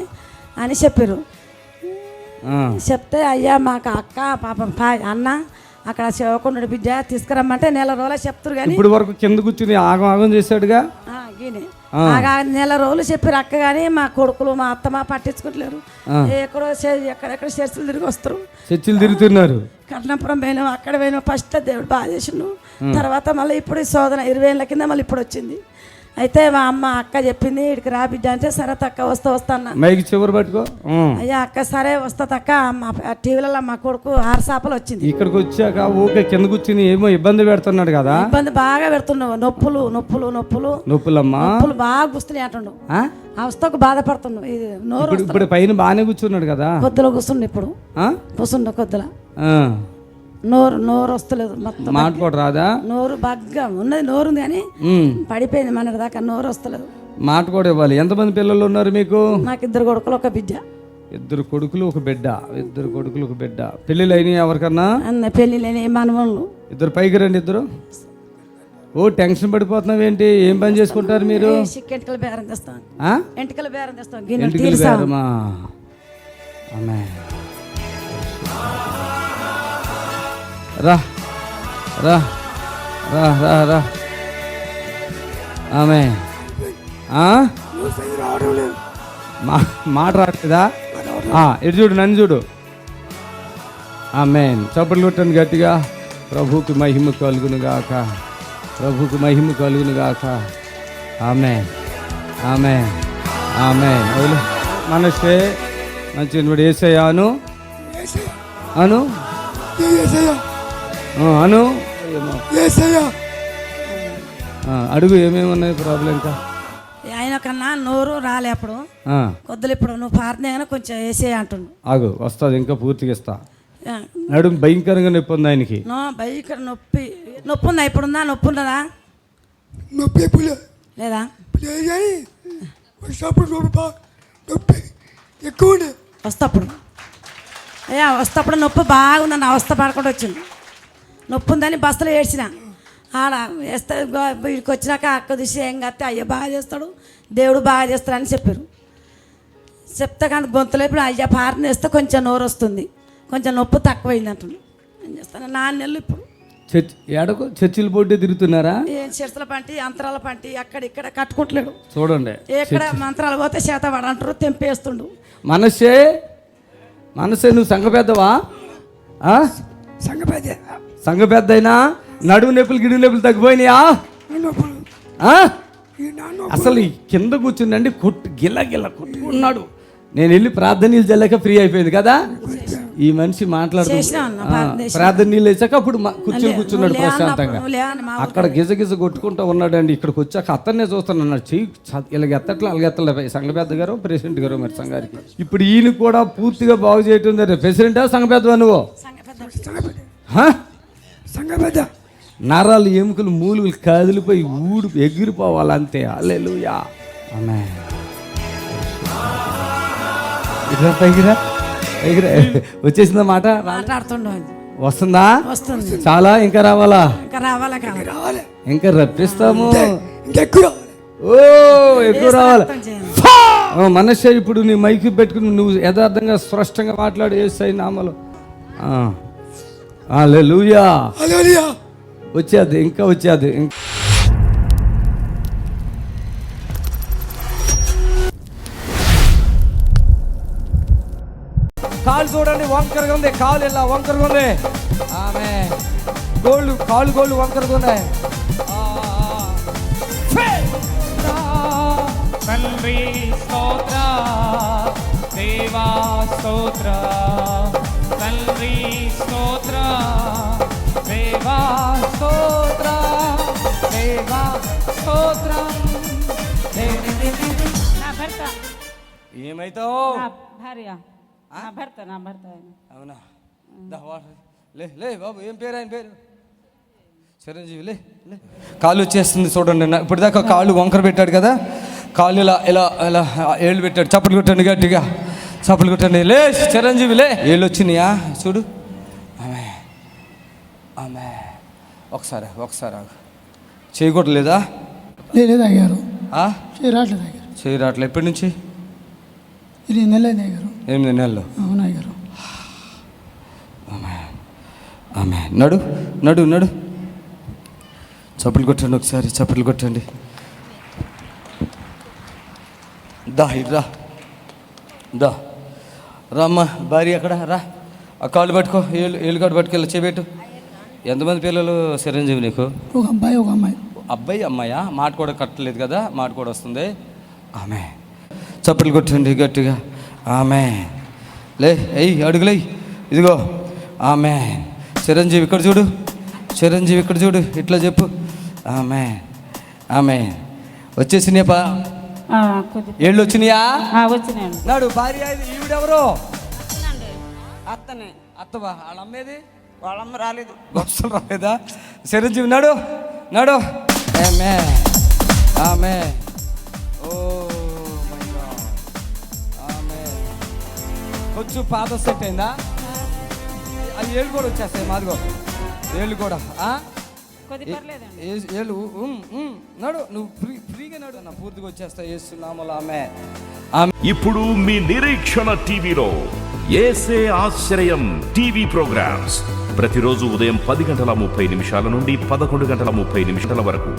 అని చెప్పారు. చెప్తే అయ్యా మాకు అక్క పాపం అన్న అక్కడ శివకొండ బిడ్డ తీసుకురమ్మంటే నెల రోజులు చెప్తారు. కానీ ఇప్పుడు వరకు కింద కూర్చుని ఆగం ఆగం చేశాడుగా. నెల రోజులు చెప్పారు అక్క. కానీ మా కొడుకులు మా అత్తమ్మ పట్టించుకోవట్లేరు. ఎక్కడెక్కడ చర్చలు తిరిగి వస్తారు. చర్చలు తిరుగుతున్నారు. కట్నాపురం పోయినాం, అక్కడ పోయినాం. ఫస్ట్ దేవుడు బాగా చేసిండు. తర్వాత మళ్ళీ ఇప్పుడు శోధన 20 ఏళ్ళ కింద మళ్ళీ ఇప్పుడు వచ్చింది. అయితే మా అమ్మ అక్క చెప్పింది ఇక్కడికి రా బిడ్డ అంటే సరే తక్క వస్తా అన్న. మైక్ చివరి పట్టుకో. అయ్యా అక్క సరే వస్తా తక్క. మా టీవీలలో మా కొడుకు 6 చేపలు వచ్చింది. ఇక్కడికి వచ్చాక ఊకే కింద కూర్చుని ఏమో ఇబ్బంది పెడుతున్నాడు కదా. ఇబ్బంది బాగా పెడుతున్నావు. నొప్పులమ్మా బాగా గుస్తున్నాయి అంటుండు. అవస్థకు బాధపడుతున్నావు. ఇది నోరు ఇప్పుడు పైన బాగానే కూర్చున్నాడు కదా. కొద్దిలో కూర్చుండు. ఇప్పుడు కూర్చుండు కొద్దిలా. నోరు వస్తలేదు. మొత్తం మాట కూడా రాదా? నోరు బాగా ఉన్నది. నోరు ఉంది కానీ పడిపోయింది మన దాకా. నోరు వస్తలేదు. మాట కూడా ఇవ్వాలి. ఎంతమంది పిల్లలు ఉన్నారు మీకు? నాకు 2 కొడుకులు 1 బిడ్డ. 2 కొడుకులు 1 బిడ్డ. 2 కొడుకులు 1 బిడ్డ. పెళ్ళిళ్ళు అయినాయి ఎవరికన్నా? పెళ్ళిళ్ళని మనవాళ్ళు 2 పైకి రండి. 2 ఓ టెన్షన్ పడిపోతున్నావు ఏంటి? ఏం పని చేసుకుంటారు మీరు? ఎంటికల బేరం తెస్తాం. ఎంటికల బేరం తెస్తాం. ఎంటికల బేరమా? ఆమె రా రా రా రా రా. ఆమె మాట రావట్లేదా? ఇటు చూడు, నన్ను చూడు. ఆమె చప్పట్లు కొట్టండి గట్టిగా. ప్రభువుకి మహిమ కలుగును గాక. ప్రభువుకి మహిమ కలుగును గాక. ఆమె ఆమె ఆమె. మనసే మంచి ఏసయ్యాను అను అను అడుగు. ఏమేమి ఉన్నాయి ప్రాబ్లం? ఇంకా ఆయన కన్నా నోరు రాలే. అప్పుడు కొద్దులు ఇప్పుడు నువ్వు ప్రార్థన కొంచెం వేసే అంటుండు. ఆగు వస్తుంది, ఇంకా పూర్తిగా ఇస్తా. నడుము భయంకరంగా నొప్పి ఉంది ఆయనకి. భయంకర నొప్పి ఉందా? ఇప్పుడు ఉందా? నొప్పి ఉన్నదా? నొప్పి లేదా? నొప్పి ఎక్కువ వస్తప్పుడు అయ్యా వస్తప్పుడు నొప్పి బాగుందని అవస్థ పడకుండా వచ్చింది. నొప్పి ఉందని బస్సులో ఏడ్చిన. ఆడ వేస్తే వీడికి వచ్చినాక అక్క దిశ ఏం కత్తే అయ్యా బాగా చేస్తాడు, దేవుడు బాగా చేస్తాడని చెప్పారు. చెప్తే కానీ గొంతులో ఇప్పుడు అయ్యా పారని వేస్తే కొంచెం నోరు వస్తుంది, కొంచెం నొప్పి తక్కువైంది అంటున్నాడు. ఏం చేస్తాను 4 నెలలు ఇప్పుడు ఏడకు చర్చిల పోటీ తిరుగుతున్నారా? ఏం చర్చల పంటి అంతరాల పంటి అక్కడ ఇక్కడ కట్టుకుంటలేడు. చూడండి ఎక్కడ మంత్రాలు పోతే చేత పడంటారు, తెంపేస్తుండు. మనసే నువ్వు సంఘ పెద్దవా? సంఘ పెద్ద అయినా నడుము నొప్పులు గిడుగు నొప్పులు తగ్గిపోయినాయా? అసలు కింద కూర్చుందండి గిల్ల గిల్ల కొట్టుకున్నాడు. నేను వెళ్ళి ప్రార్థన నీళ్ళు చల్లాక ఫ్రీ అయిపోయింది కదా. ఈ మనిషి మాట్లాడుతున్నాడు. ప్రార్థన నీళ్ళు వేసాక అప్పుడు కూర్చున్నాడు ప్రశాంతంగా. అక్కడ గిజ కొట్టుకుంటూ ఉన్నాడండి. ఇక్కడికి వచ్చాక అతన్నే చూస్తాను. చెయ్యి ఇలాగ ఎత్తట్లా అలాగ ఎత్తలే. సంఘ పెద్ద గారు ప్రెసిడెంట్ గారు మరి సంఘానికి. ఇప్పుడు ఈయన కూడా పూర్తిగా బాగు చేయటం జరిగింది. ప్రెసిడెంటా సంఘ పెద్దవా నువ్వు? నరాలు ఎముకలు మూలుగులు కదిలిపోయి ఎగిరిపోవాలంతే. హల్లెలూయా. ఆమేన్. ఇట్లా పైకిరా వచ్చేసిందా మాట? మాట్లాడుతుండవు వస్తుందా? వస్తుంది. చాలా ఇంకా రావాలా? ఇంకా రావాలి ఇంకా రప్పిస్తాము. ఇంకెక్కువ ఓ ఎక్కువ రావాలి. మనషే ఇప్పుడు నీ మైకి పెట్టుకుని నువ్వు యథార్థంగా స్పష్టంగా మాట్లాడు యేసయ్య నామములో. హల్లెలూయా. హల్లెలూయా. వచ్చేది ఇంకా వచ్చేది. కాలు చూడండి వంకరగా ఉంది, కాలు ఇలా వంకరగా ఉంది. ఆమె కాళ్ళు వంకరగా ఉన్నాయి. తండ్రి స్తోత్ర, దేవా స్తోత్ర, తండ్రి స్తోత్ర, దేవా స్తోత్ర, దేవా స్తోత్రం. నా భర్త ఏమైతావు? భార్య నా భర్త అవునా? లే బాబు, ఏం పేరు ఆయన పేరు? చిరంజీవి. లే కాలు వచ్చేస్తుంది చూడండి. ఇప్పుడు దాకా కాళ్ళు వంకర పెట్టాడు కదా, కాళ్ళు ఇలా ఇలా ఇలా ఏళ్ళు పెట్టాడు. చప్పట్లు కొట్టండి గట్టిగా, చప్పట్లు కొట్టండి. లే చిరంజీవి లే. ఏళ్ళు వచ్చినాయా చూడు. ఆమె ఒకసారి చేయకూడలేదా? లేదు అయ్యారు, చేయరాట్లే. ఎప్పటి నుంచి? ఇది నెల అయ్యారు. 8 నెలలు. అవును అయ్యారు. ఆమె నడు నడు నడు. చప్పట్లు కొట్టండి ఒకసారి, చప్పట్లు కొట్టండి. దా ఇట్రా, దా రామ్మ. భార్య అక్కడ రా. ఆ కాళ్ళు పట్టుకో, ఏళ్ళు కాడు పట్టుకెళ్ళి చేపెట్టు. ఎంతమంది పిల్లలు చిరంజీవి నీకు? ఒక అబ్బాయి ఒక అమ్మాయి. అబ్బాయి అమ్మాయా? మాట కూడా కట్టలేదు కదా, మాట కూడా వస్తుంది. ఆమె చప్పట్లు కొట్టండి గట్టిగా. ఆమె లే అడుగులే. ఇదిగో ఆమె. చిరంజీవి ఇక్కడ చూడు, చిరంజీవి ఇక్కడ చూడు, ఇట్లా చెప్పు. ఆమె వచ్చేసినాయా? ఏళ్ళు వచ్చినాయా? వచ్చినాయండి. నాడు భార్య ఈవిడెవరు? అత్తనే. అత్తవా? వాళ్ళ అమ్మేది? వాళ్ళమ్మ రాలేదు. గొప్పలు రాలేదా? చిరంజీవి నాడు నాడు. ఆమె ఓ మై గాడ్. ఆమె కొంచెం పాత సెట్ అయిందా? అది ఏళ్ళు కూడా వచ్చేస్తాయి. మాదిగో ఏళ్ళు కూడా. ఏళ్ళు నడు, నువ్వు ఫ్రీగా నడు. నా పూర్తిగా వచ్చేస్తాయి యేసు నామములో. ఆమె. ఇప్పుడు మీ నిరీక్షణ టీవీలో యేసే ఆశ్రయం టీవీ ప్రోగ్రామ్స్ ప్రతిరోజు ఉదయం 10:30 నుండి 11:30 వరకు,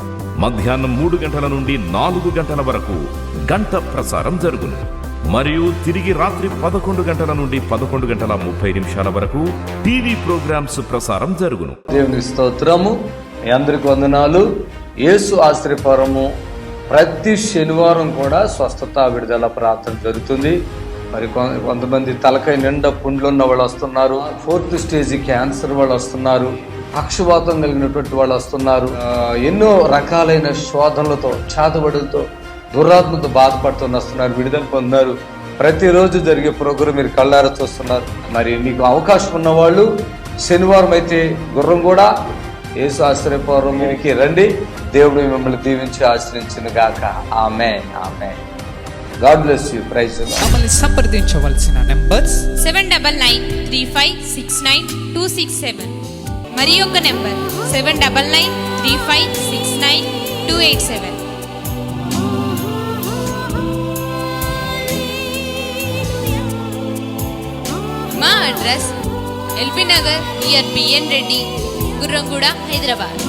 మధ్యాహ్నం 3 గంటల నుండి 4 గంటల వరకు గంట ప్రసారం జరుగును. మరియు తిరిగి రాత్రి 11 గంటల నుండి 11:30 వరకు టీవీ ప్రోగ్రామ్స్ ప్రసారం జరుగును. దేవుని స్తోత్రము. మీ అందరికి వందనాలు. యేసు ఆశ్రయపురము ప్రతి శనివారం కూడా స్వస్థత విడుదల ప్రార్థన జరుగుతుంది. మరి కొంతమంది తలకాయ నిండా పుండ్లు ఉన్న వాళ్ళు వస్తున్నారు. 4th స్టేజ్ క్యాన్సర్ వాళ్ళు వస్తున్నారు. పక్షవాతం కలిగినటువంటి వాళ్ళు వస్తున్నారు. ఎన్నో రకాలైన శోధనలతో, చేతబడులతో, దురాత్మతో బాధపడుతూ వస్తున్నారు. విడుదల పొందారు. ప్రతిరోజు జరిగే ప్రోగ్రాం మీరు కళ్ళారా చూస్తున్నారు. మరి మీకు అవకాశం ఉన్నవాళ్ళు శనివారం అయితే గుర్రం కూడా యేసు ఆశ్రయపురంకి రండి. దేవుడు మిమ్మల్ని దీవించి ఆశ్రయించును గాక. Amen. Amen. God bless you. Praise the lord. మమ్మల్ని సంప్రదించవలసిన నంబర్స్ 7993569267. మరి యొక్క నెంబర్ 7993569287. మా address LB Nagar near BN Reddy, Gurramguda, Hyderabad.